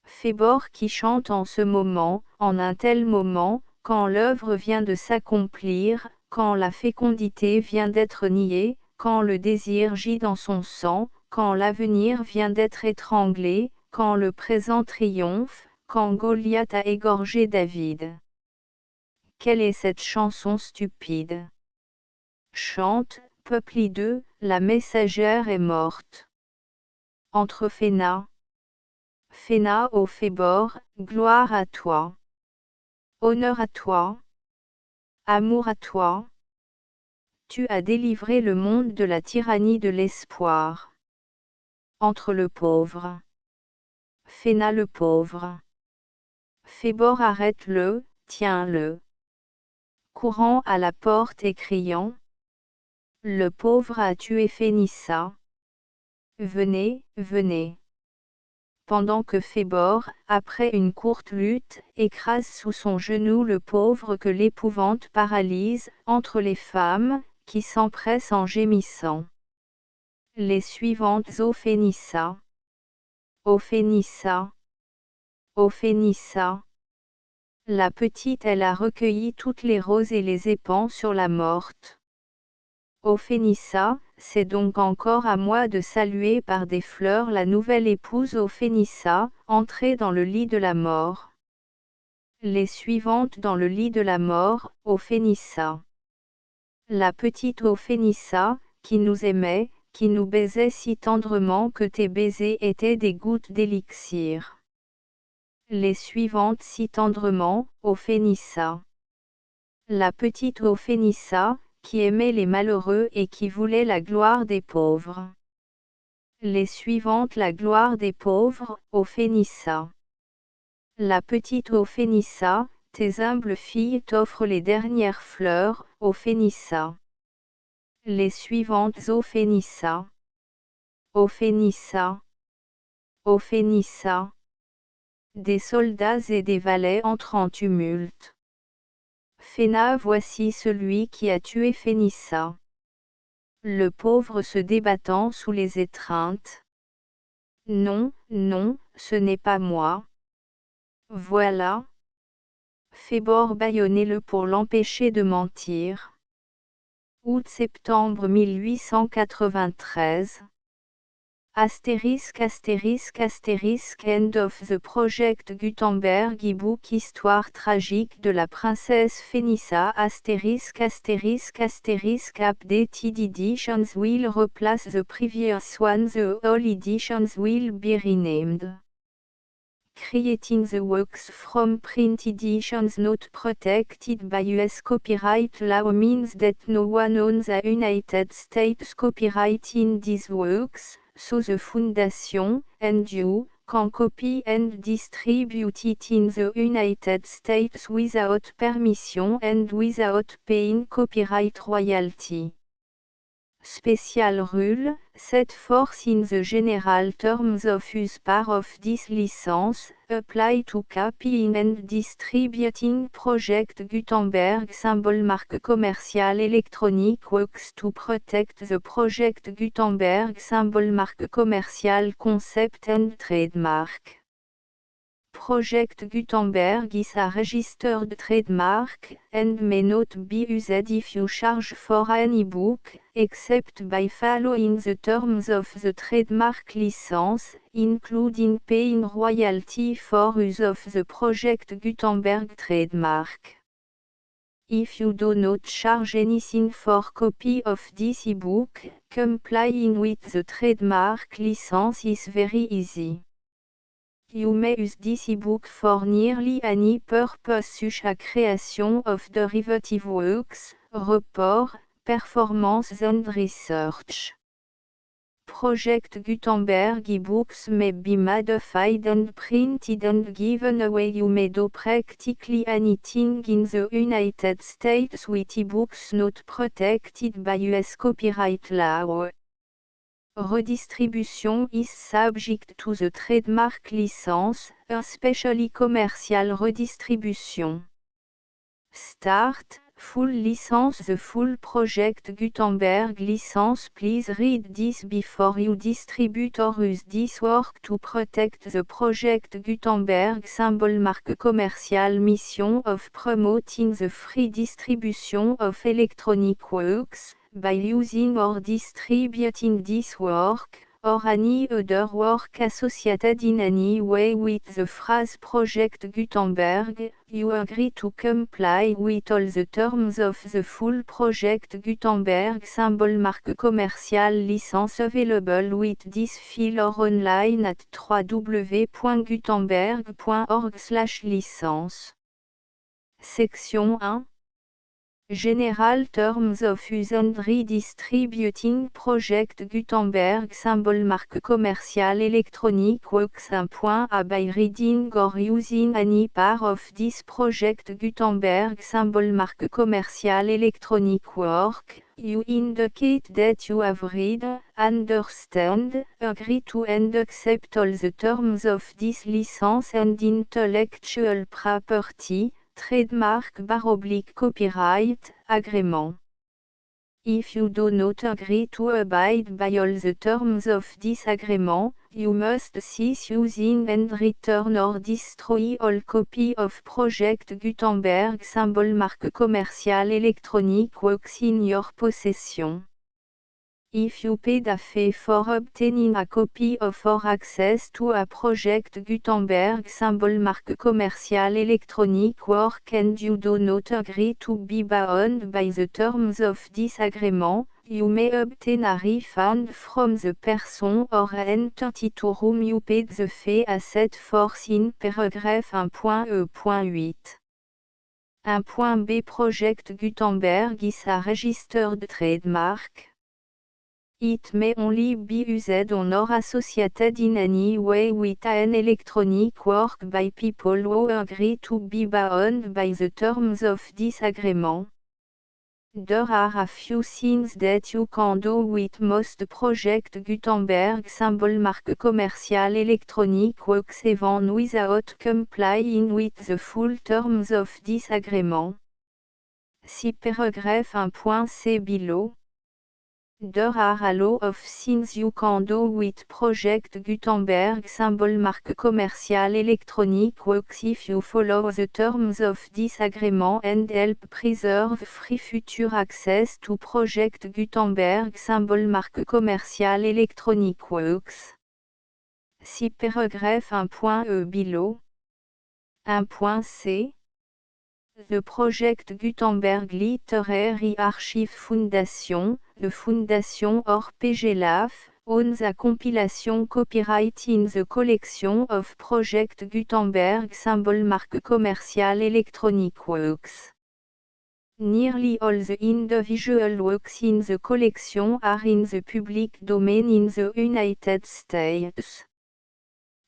Phébor qui chante en ce moment, en un tel moment, quand l'œuvre vient de s'accomplir, quand la fécondité vient d'être niée, quand le désir gît dans son sang, quand l'avenir vient d'être étranglé, quand le présent triomphe, quand Goliath a égorgé David. Quelle est cette chanson stupide? Chante, peuple hideux, la messagère est morte. Entre Phéna. Phéna ô Phébor, gloire à toi. Honneur à toi. Amour à toi. Tu as délivré le monde de la tyrannie de l'espoir. Entre le pauvre. Phéna le pauvre. Phébor arrête-le, tiens-le. Courant à la porte et criant. Le pauvre a tué Phénissa. Venez, venez. Pendant que Phébor, après une courte lutte, écrase sous son genou le pauvre que l'épouvante paralyse, entre les femmes, qui s'empressent en gémissant. Les suivantes ô Phénissa. Ô Phénissa. Ô Phénissa. La petite elle a recueilli toutes les roses et les épand sur la morte. Ô Phénissa, c'est donc encore à moi de saluer par des fleurs la nouvelle épouse ô Phénissa, entrée dans le lit de la mort. Les suivantes dans le lit de la mort, ô Phénissa. La petite ô Phénissa, qui nous aimait, qui nous baisait si tendrement que tes baisers étaient des gouttes d'élixir. Les suivantes si tendrement, ô Phénissa. La petite ô Phénissa, qui aimait les malheureux et qui voulait la gloire des pauvres. Les suivantes la gloire des pauvres, ô Phénissa. La petite ô Phénissa, tes humbles filles t'offrent les dernières fleurs, ô Phénissa. Les suivantes ô Phénissa. Ô Phénissa. Ô Phénissa. Des soldats et des valets entrent en tumulte. Phéna voici celui qui a tué Phénissa. Le pauvre se débattant sous les étreintes. Non, non, ce n'est pas moi. Voilà. Phébor bâillonnez-le pour l'empêcher de mentir. Août-septembre 1893. Astérisque astérisque astérisque End of the Project Gutenberg e-book Histoire tragique de la princesse Fenissa astérisque astérisque astérisque Updated editions will replace the previous one. The all editions will be renamed. Creating the works from print editions not protected by US copyright law means that no one owns a United States copyright in these works, so the Foundation, and you, can copy and distribute it in the United States without permission and without paying copyright royalty. Special rule, set forth in the general terms of use part of this license, apply to copying and distributing Project Gutenberg symbol marque commerciale electronic works to protect the Project Gutenberg symbol marque commerciale concept and trademark. Project Gutenberg is a registered trademark, and may not be used if you charge for an e-book, except by following the terms of the trademark license, including paying royalty for use of the Project Gutenberg trademark. If you do not charge anything for copy of this e-book, complying with the trademark license is very easy. You may use this ebook for nearly any purpose such as creation of derivative works, report, performance and research. Project Gutenberg ebooks may be modified and printed and given away. You may do practically anything in the United States with ebooks not protected by US copyright law. Redistribution is subject to the trademark license, especially commercial redistribution. Start, full license. The full Project Gutenberg license. Please read this before you distribute or use this work to protect the Project Gutenberg symbol marque commerciale mission of promoting the free distribution of electronic works, by using or distributing this work, or any other work associated in any way with the phrase Project Gutenberg, you agree to comply with all the terms of the full Project Gutenberg symbol marque commerciale license available with this file or online at www.gutenberg.org/licence. Section 1. General Terms of Use and Redistributing Project Gutenberg symbol marque commerciale electronic works. 1.a By reading or using any part of this Project Gutenberg symbol marque commerciale electronic work, you indicate that you have read, understand, agree to and accept all the terms of this license and intellectual property, trademark / copyright, agreement. If you do not agree to abide by all the terms of this agreement, you must cease using and return or destroy all copy of Project Gutenberg symbol marque commerciale electronic works in your possession. If you paid a fee for obtaining a copy of or access to a Project Gutenberg symbol marque commerciale electronic work and you do not agree to be bound by the terms of this agreement, you may obtain a refund from the person or entity to whom you paid the fee as set forth in paragraph 1.e.8. 1.b Project Gutenberg is a registered trademark. It may only be used on or associated in any way with an electronic work by people who agree to be bound by the terms of this agreement. There are a few things that you can do with most Project Gutenberg symbol marque commerciale electronic works even without complying with the full terms of this agreement. See paragraph 1.c below. There are a lot of things you can do with Project Gutenberg symbol marque commercial electronic works if you follow the terms of this agreement and help preserve free future access to Project Gutenberg symbol marque commercial electronic works. Si paragraphe 1.e below. 1.c. The Project Gutenberg Literary Archive Foundation, the Foundation or PGLAF, owns a compilation copyright in the collection of Project Gutenberg symbol marque commercial electronic works. Nearly all the individual works in the collection are in the public domain in the United States.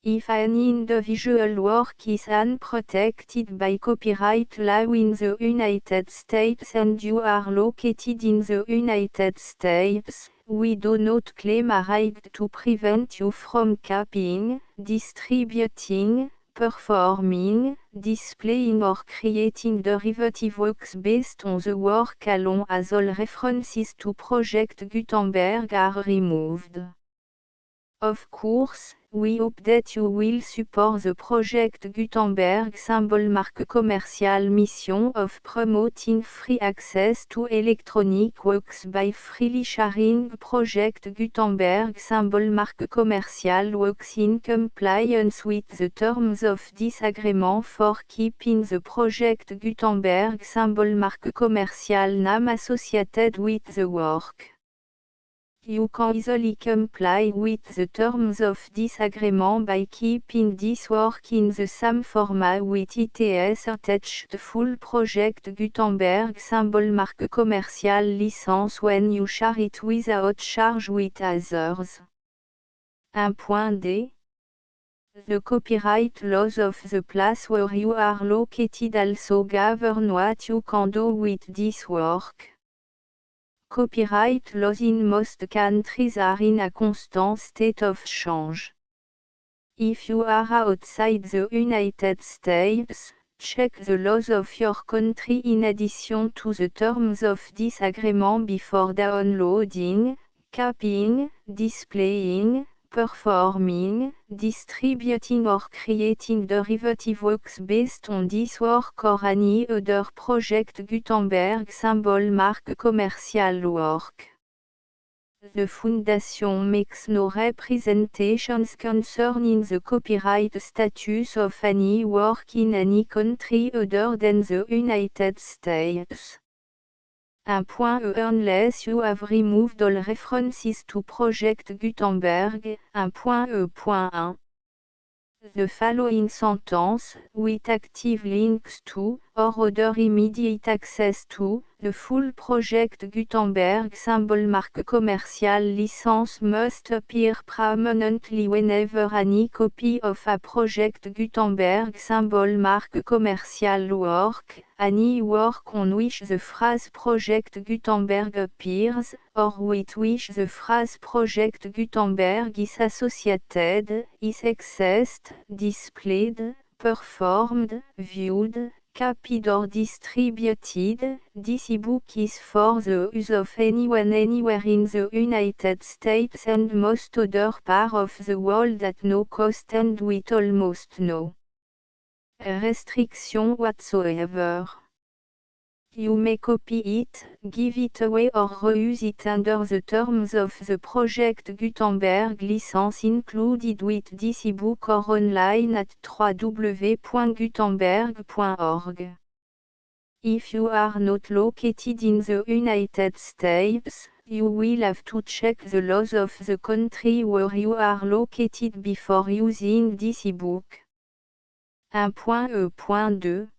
If an individual work is unprotected by copyright law in the United States and you are located in the United States, we do not claim a right to prevent you from copying, distributing, performing, displaying or creating derivative works based on the work alone as all references to Project Gutenberg are removed. Of course, we hope that you will support the Project Gutenberg symbol marque commercial mission of promoting free access to electronic works by freely sharing Project Gutenberg symbol marque commercial works in compliance with the terms of this agreement for keeping the Project Gutenberg symbol marque commercial name associated with the work. You can easily comply with the terms of this agreement by keeping this work in the same format with its attached full Project Gutenberg symbol marque commercial license when you share it without charge with others. 1.d. The copyright laws of the place where you are located also govern what you can do with this work. Copyright laws in most countries are in a constant state of change. If you are outside the United States, check the laws of your country in addition to the terms of this agreement before downloading, copying, displaying, performing, distributing or creating derivative works based on this work or any other Project Gutenberg symbol marque commercial work. The Foundation makes no representations concerning the copyright status of any work in any country other than the United States. 1.e Unless you have removed all references to Project Gutenberg. 1.e.1. The following sentence, with active links to, or other immediate access to, the full Project Gutenberg symbol marque commercial license must appear prominently whenever any copy of a Project Gutenberg symbol marque commercial work, any work on which the phrase Project Gutenberg appears, or with which the phrase Project Gutenberg is associated, is accessed, displayed, performed, viewed, copied or distributed. This ebook is for the use of anyone anywhere in the United States and most other parts of the world at no cost and with almost no restriction whatsoever. You may copy it, give it away or reuse it under the terms of the Project Gutenberg license included with this ebook or online at www.gutenberg.org. If you are not located in the United States, you will have to check the laws of the country where you are located before using this ebook. 1.e.2.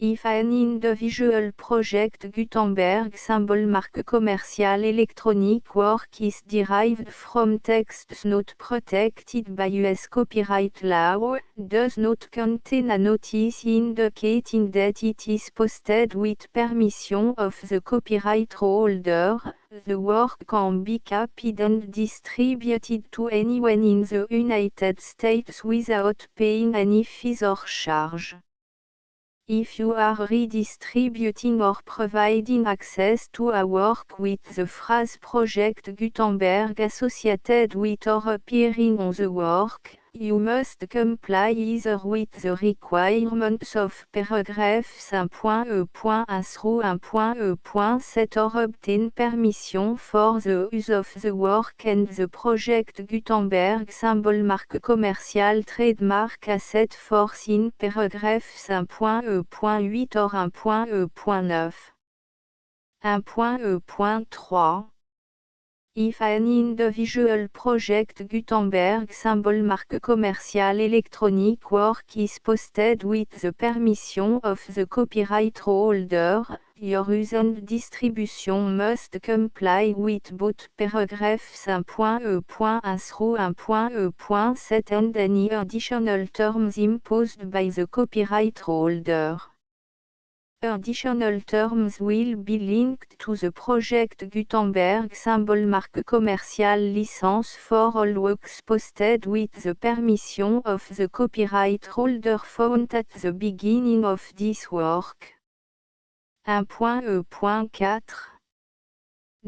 If an individual Project Gutenberg symbol marque commercial electronic work is derived from texts not protected by US copyright law, does not contain a notice indicating that it is posted with permission of the copyright holder, the work can be copied and distributed to anyone in the United States without paying any fees or charge. If you are redistributing or providing access to a work with the phrase Project Gutenberg associated with or appearing on the work, you must comply either with the requirements of paragraphs 1.e.1 through 1.e.7 or obtain permission for the use of the work and the Project Gutenberg symbol marque commerciale trademark asset force in paragraphs 1.e.8 or 1.e.9. 1.e.3 If an individual Project Gutenberg symbol marque commerciale electronic work is posted with the permission of the copyright holder, your use and distribution must comply with both paragraphs 1.e.1 through 1.e.7 and any additional terms imposed by the copyright holder. Additional terms will be linked to the Project Gutenberg symbol marque commerciale license for all works posted with the permission of the copyright holder found at the beginning of this work. 1.e.4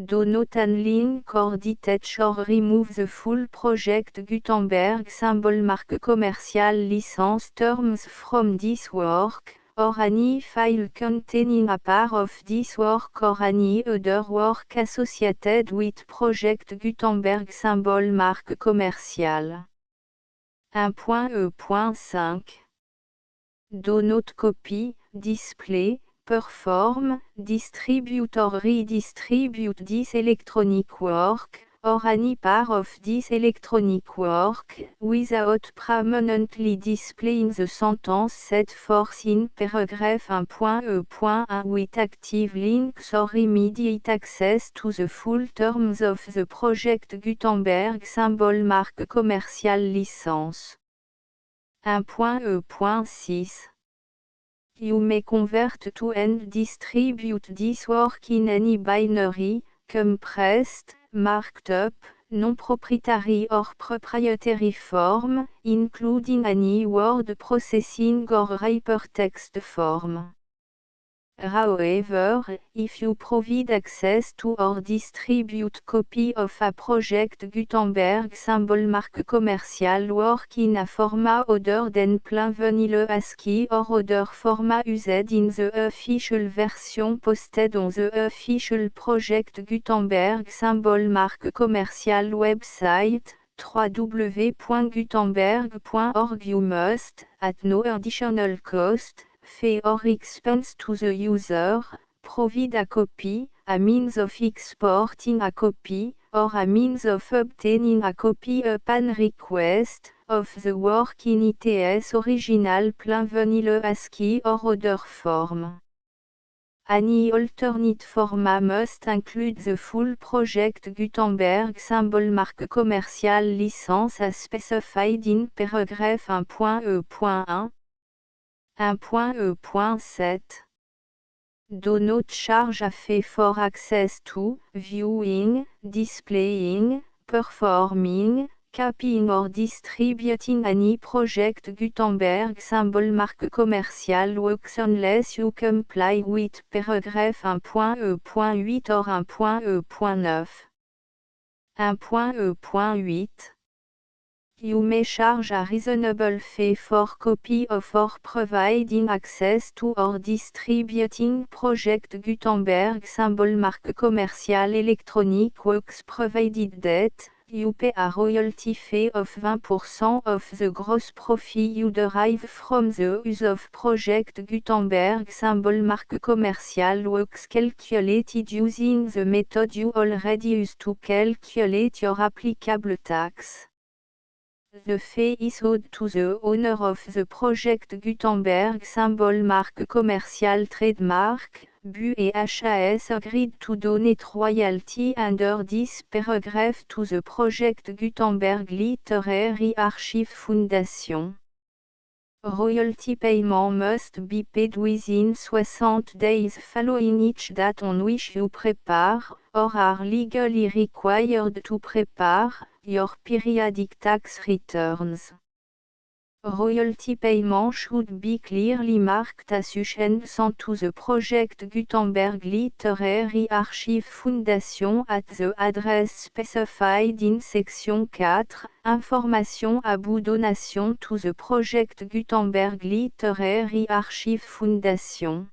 Do not unlink or detach or remove the full Project Gutenberg symbol marque commerciale license terms from this work, or any file containing a part of this work or any other work associated with Project Gutenberg symbol marque commerciale. 1.e.5 Do not copy, display, perform, distribute or redistribute this electronic work, or any part of this electronic work, without permanently displaying the sentence set forth in paragraph 1.e.1 with active links or immediate access to the full terms of the Project Gutenberg symbol marque commerciale licence. 1.e.6 You may convert to and distribute this work in any binary, compressed, marked up, non-proprietary or proprietary form, including any word processing or hypertext form. However, if you provide access to or distribute copy of a Project Gutenberg symbol marque commerciale work in a format other than plain vanilla ASCII or other format used in the official version posted on the official Project Gutenberg symbol marque commerciale website, www.gutenberg.org you must, at no additional cost, fee or expense to the user, provide a copy, a means of exporting a copy, or a means of obtaining a copy upon request, of the work in its original plain vanilla ASCII or other form. Any alternate format must include the full Project Gutenberg symbol marque commerciale licence as specified in paragraph 1.e.1. 1.e.7 Do not charge a fee for access to, viewing, displaying, performing, copying or distributing any Project Gutenberg symbol marque commerciale works unless you comply with paragraph 1.e.8 or 1.e.9. 1.e.8 You may charge a reasonable fee for copy of or providing access to or distributing Project Gutenberg symbol marque commerciale electronic works provided that you pay a royalty fee of 20% of the gross profit you derive from the use of Project Gutenberg symbol marque commerciale works calculated using the method you already use to calculate your applicable tax. The fee is owed to the owner of the Project Gutenberg symbol marque commerciale trademark, BU et HAS agreed to donate royalty under this paragraph to the Project Gutenberg Literary Archive Foundation. Royalty payment must be paid within 60 days following each date on which you prepare, or are legally required to prepare, your periodic tax returns. Royalty payment should be clearly marked as and sent to the Project Gutenberg Literary Archive Foundation at the address specified in section 4, Information about donation to the Project Gutenberg Literary Archive Foundation.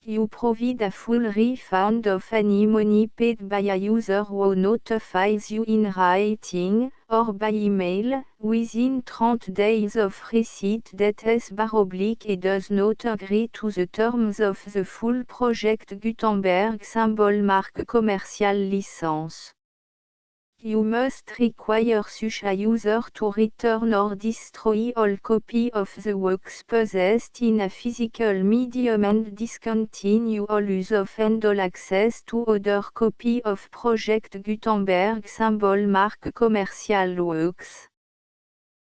You provide a full refund of any money paid by a user who notifies you in writing, or by email, within 30 days of receipt that // does not agree to the terms of the full Project Gutenberg symbol marque commercial license. You must require such a user to return or destroy all copy of the works possessed in a physical medium and discontinue all use of and all access to other copy of Project Gutenberg symbol marque commercial works.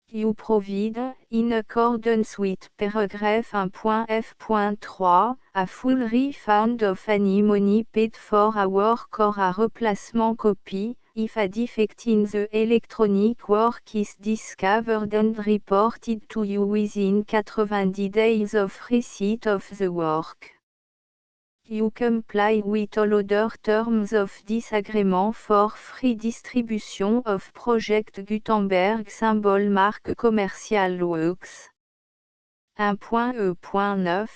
You provide, in accordance with paragraph 1.f.3, a full refund of any money paid for a work or a replacement copy, if a defect in the electronic work is discovered and reported to you within 90 days of receipt of the work. You comply with all other terms of this agreement for free distribution of Project Gutenberg symbol marque commercial works. 1.e.9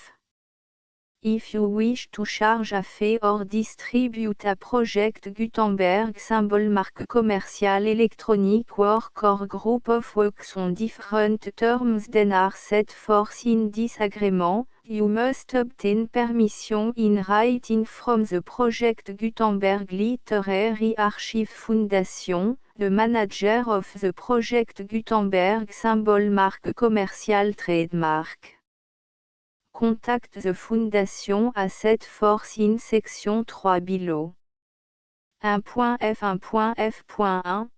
If you wish to charge a fee or distribute a Project Gutenberg symbol marque commercial electronic work or group of works on different terms than are set forth in this agreement, you must obtain permission in writing from the Project Gutenberg Literary Archive Foundation, the manager of the Project Gutenberg symbol marque commercial trademark. Contact the Foundation à set forth in section 3 below. 1.f1.f.1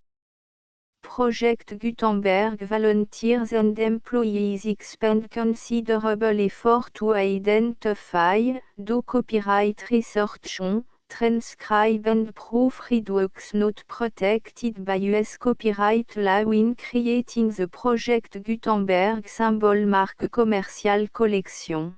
Project Gutenberg volunteers and employees expend considerable effort to identify, do copyright research on, transcribe and proofread works not protected by US copyright law in creating the Project Gutenberg symbol marque commercial collection.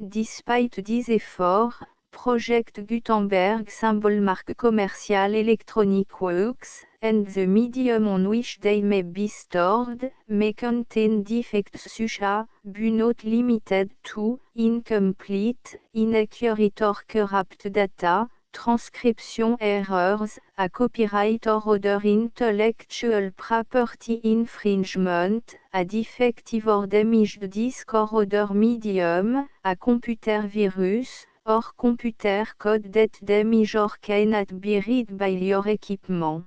Despite these efforts, Project Gutenberg symbol marque commercial electronic works, and the medium on which they may be stored, may contain defects such as, but not limited to, incomplete, inaccurate or corrupt data, transcription errors, a copyright or other intellectual property infringement, a defective or damaged disk or other medium, a computer virus, or computer code that damage or cannot be read by your equipment.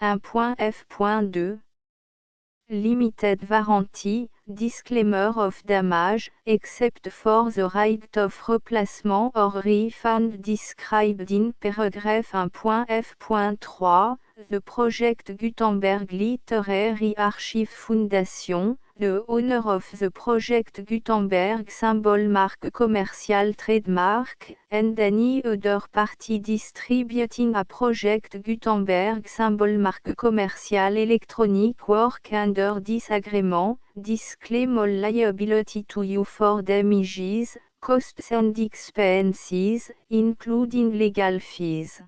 1.f.2 Limited warranty, disclaimer of damage, except for the right of replacement or refund described in paragraph 1.f.3, the Project Gutenberg Literary Archive Foundation, the owner of the Project Gutenberg symbol marque commercial trademark, and any other party distributing a Project Gutenberg symbol marque commercial electronic work under this agreement, disclaim all liability to you for damages, costs and expenses, including legal fees.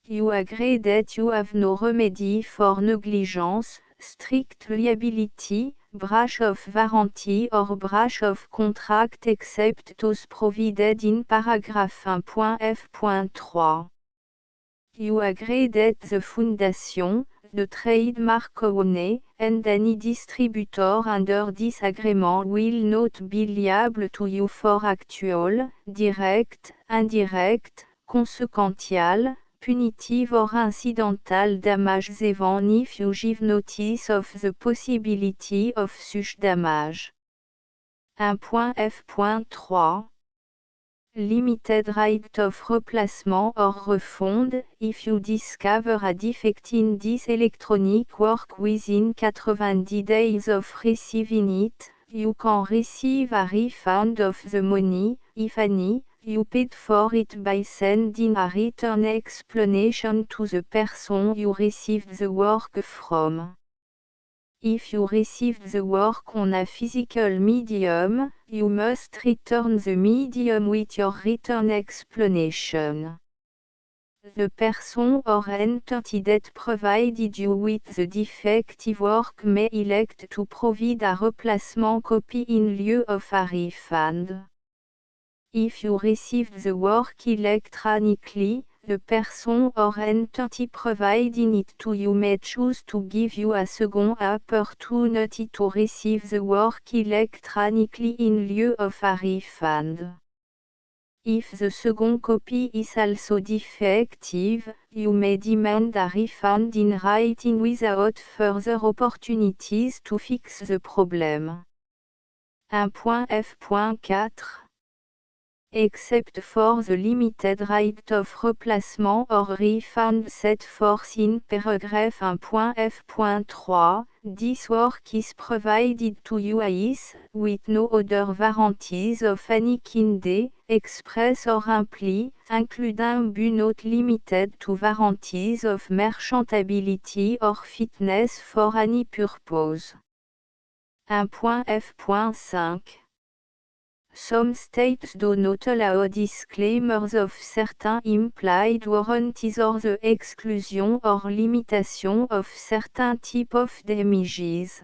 You agree that you have no remedy for negligence, strict liability, breach of warranty or breach of contract except those provided in paragraph 1.f.3. You agree that the Foundation, the trademark owner, and any distributor under this agreement will not be liable to you for actual, direct, indirect, consequential, punitive or incidental damages even if you give notice of the possibility of such damage. 1.f.3 Limited right of replacement or refund, if you discover a defect in this electronic work within 90 days of receiving it, you can receive a refund of the money, if any, you paid for it by sending a written explanation to the person you received the work from. If you received the work on a physical medium, you must return the medium with your written explanation. The person or entity that provided you with the defective work may elect to provide a replacement copy in lieu of a refund. If you received the work electronically, the person or entity providing it to you may choose to give you a second opportunity to receive the work electronically in lieu of a refund. If the second copy is also defective, you may demand a refund in writing without further opportunities to fix the problem. 1.f.4 Except for the limited right of replacement or refund set forth in paragraph 1.f.3, this work is provided to you as, with no other warranties of any kind, express or implied, including but not limited to warranties of merchantability or fitness for any purpose. 1.f.5 Some states do not allow disclaimers of certain implied warranties or the exclusion or limitation of certain type of damages.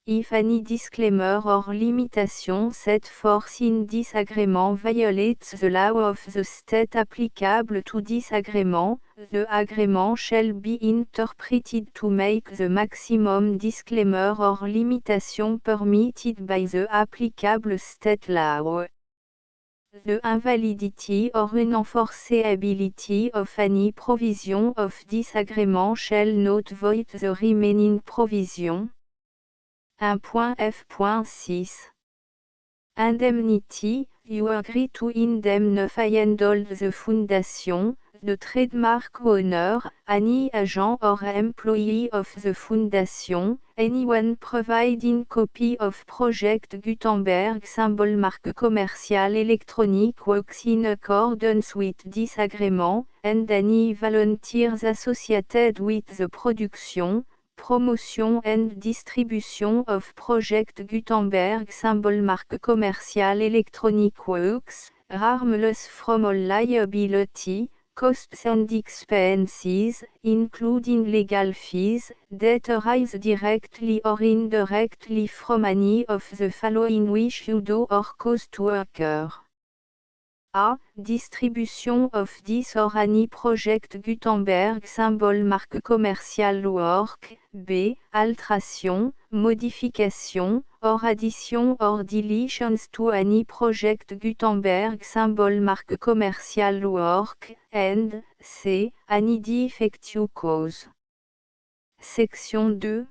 If any disclaimer or limitation set forth in this agreement violates the law of the state applicable to this agreement, the agreement shall be interpreted to make the maximum disclaimer or limitation permitted by the applicable state law. The invalidity or unenforceability of any provision of this agreement shall not void the remaining provision. 1.f.6 Indemnity, you agree to indemnify and hold the foundation, the trademark owner, any agent or employee of the foundation, anyone providing copy of Project Gutenberg symbol marque commercial electronic works in accordance with this agreement, and any volunteers associated with the production, promotion and distribution of Project Gutenberg symbol marque commercial electronic works, harmless from all liability, costs and expenses, including legal fees, that arise directly or indirectly from any of the following which you do or cause to occur. A. Distribution of this or any Project Gutenberg symbol marque commercial work. B. Alteration, modification, or addition or deletions to any Project Gutenberg symbol marque commercial work. And C. Any defective cause. Section 2.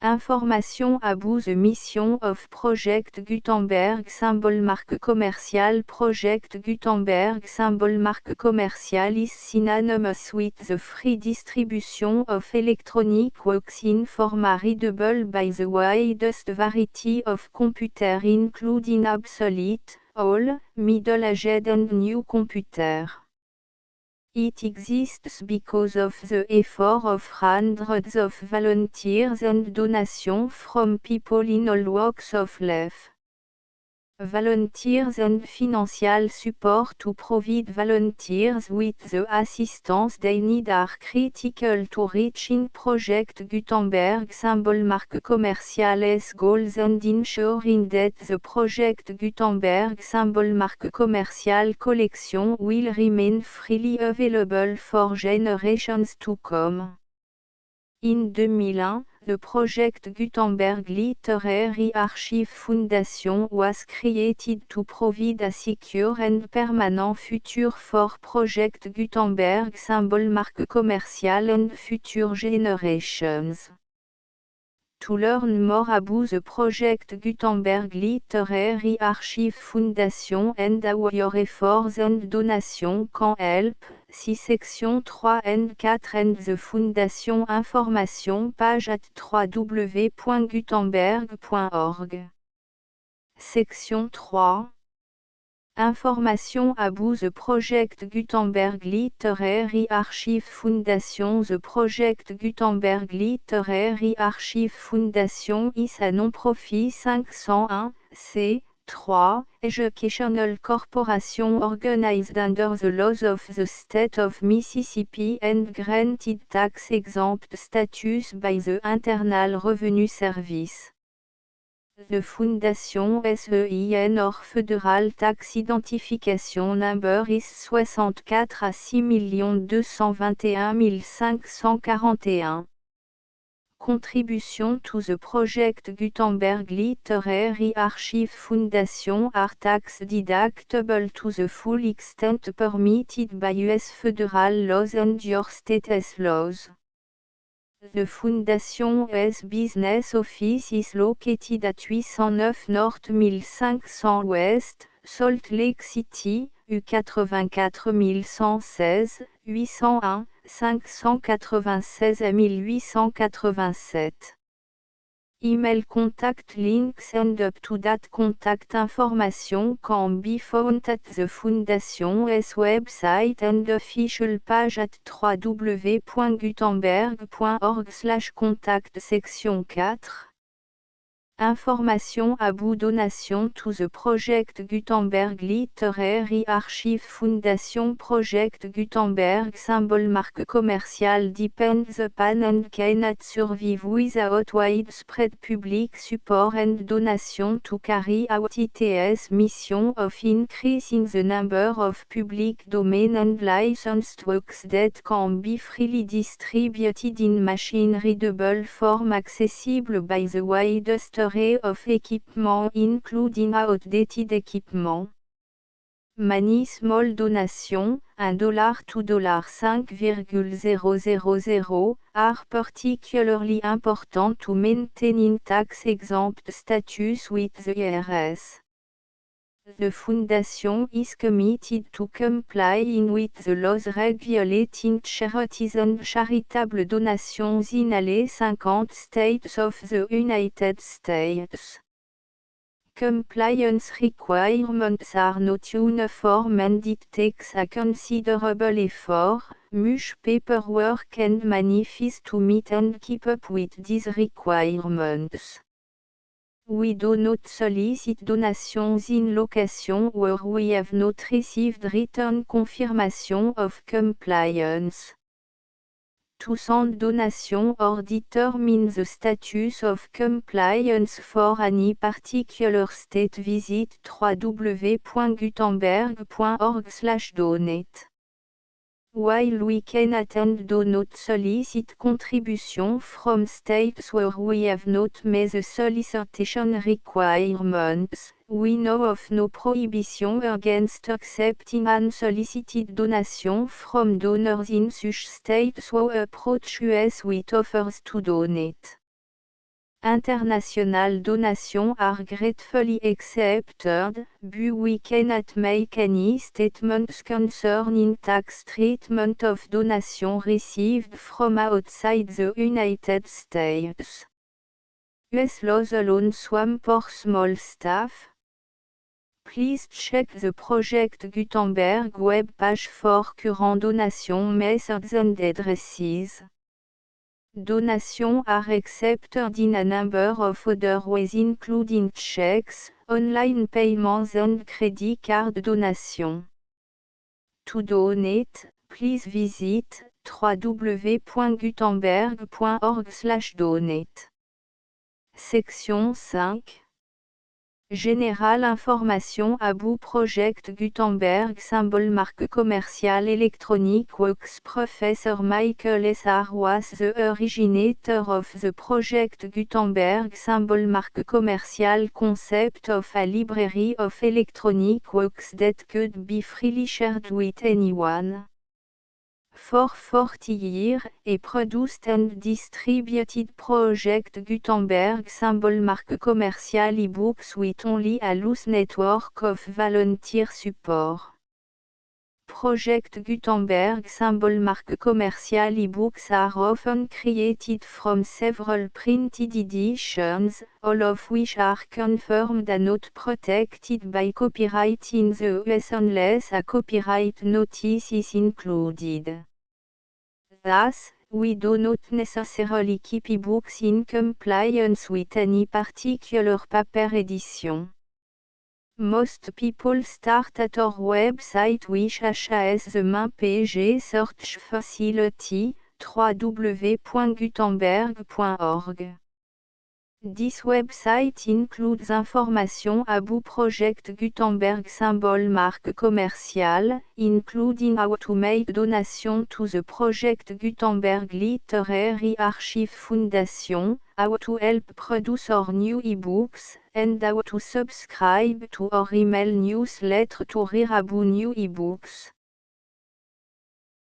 Information about the mission of Project Gutenberg symbol marque commercial. Project Gutenberg symbol marque commercial is synonymous with the free distribution of electronic works in format readable by the widest variety of computers including obsolete, old, middle-aged and new computers. It exists because of the effort of hundreds of volunteers and donations from people in all walks of life. Volunteers and financial support to provide volunteers with the assistance they need are critical to reaching Project Gutenberg symbol marque commercial's goals and ensuring that the Project Gutenberg symbol marque commercial collection will remain freely available for generations to come. In 2001, the Project Gutenberg Literary Archive Foundation was created to provide a secure and permanent future for Project Gutenberg symbol marque commercial and future generations. To learn more about the Project Gutenberg Literary Archive Foundation and how your efforts and donations can help, see section 3 and 4 and the Foundation information page at www.gutenberg.org. Section 3 Information about the project Gutenberg Literary Archive Foundation. The project Gutenberg Literary Archive Foundation is a non-profit 501 c3 educational corporation organized under the laws of the state of Mississippi and granted tax-exempt status by the Internal Revenue Service. The Fondation SEIN or Federal Tax Identification Number is 64 à 6 221 541. Contribution to the project Gutenberg Literary Archive Foundation are tax deductible to the full extent permitted by U.S. federal laws and your state's laws. The Foundation's business office is located at 809 North 1500 West, Salt Lake City, U84116, 801, 596 à 1887. Email contact links and up-to-date contact information can be found at the Foundation's website and official page at www.gutenberg.org/contact. Section 4. Information about donation to the project Gutenberg Literary Archive Foundation. Project Gutenberg symbol marque commercial depends upon and cannot survive without widespread public support and donation to carry out its mission of increasing the number of public domain and licensed works that can be freely distributed in machine-readable form accessible by the widest of equipment including outdated equipment. Many small donations, $1 to $5,000, are particularly important to maintaining tax-exempt status with the IRS. The Foundation is committed to complying with the laws regulating charities and charitable donations in all 50 states of the United States. Compliance requirements are not uniform and it takes a considerable effort, much paperwork and money fees to meet and keep up with these requirements. We do not solicit donations in locations where we have not received written confirmation of compliance. To send donation or determine the status of compliance for any particular state, visit www.gutenberg.org/donate. While we cannot and do not solicit contribution from states where we have not met the solicitation requirements, we know of no prohibition against accepting unsolicited donation from donors in such states who approach us with offers to donate. International donations are gratefully accepted, but we cannot make any statements concerning tax treatment of donations received from outside the United States. US laws alone swamp for small staff. Please check the Project Gutenberg web page for current donation methods and addresses. Donations are accepted in a number of other ways including checks, online payments and credit card donation. To donate, please visit www.gutenberg.org/donate. Section 5. Général information about Project Gutenberg symbol marque commerciale électronique works. Professor Michael S. R. was the originator of the Project Gutenberg symbol marque commerciale concept of a library of electronic works that could be freely shared with anyone. For 40 years, a produced and distributed Project Gutenberg symbol marque commerciale ebooks with only a loose network of volunteer support. Project Gutenberg symbol marque commercial ebooks are often created from several printed editions, all of which are confirmed and not protected by copyright in the US unless a copyright notice is included. Thus, we do not necessarily keep ebooks in compliance with any particular paper edition. Most people start at our website which has the main page search facility, www.gutenberg.org. This website includes information about Project Gutenberg symbol marque commercial, including how to make donation to the Project Gutenberg Literary Archive Foundation, how to help produce our new ebooks, and how to subscribe to our email newsletter to hear about new ebooks.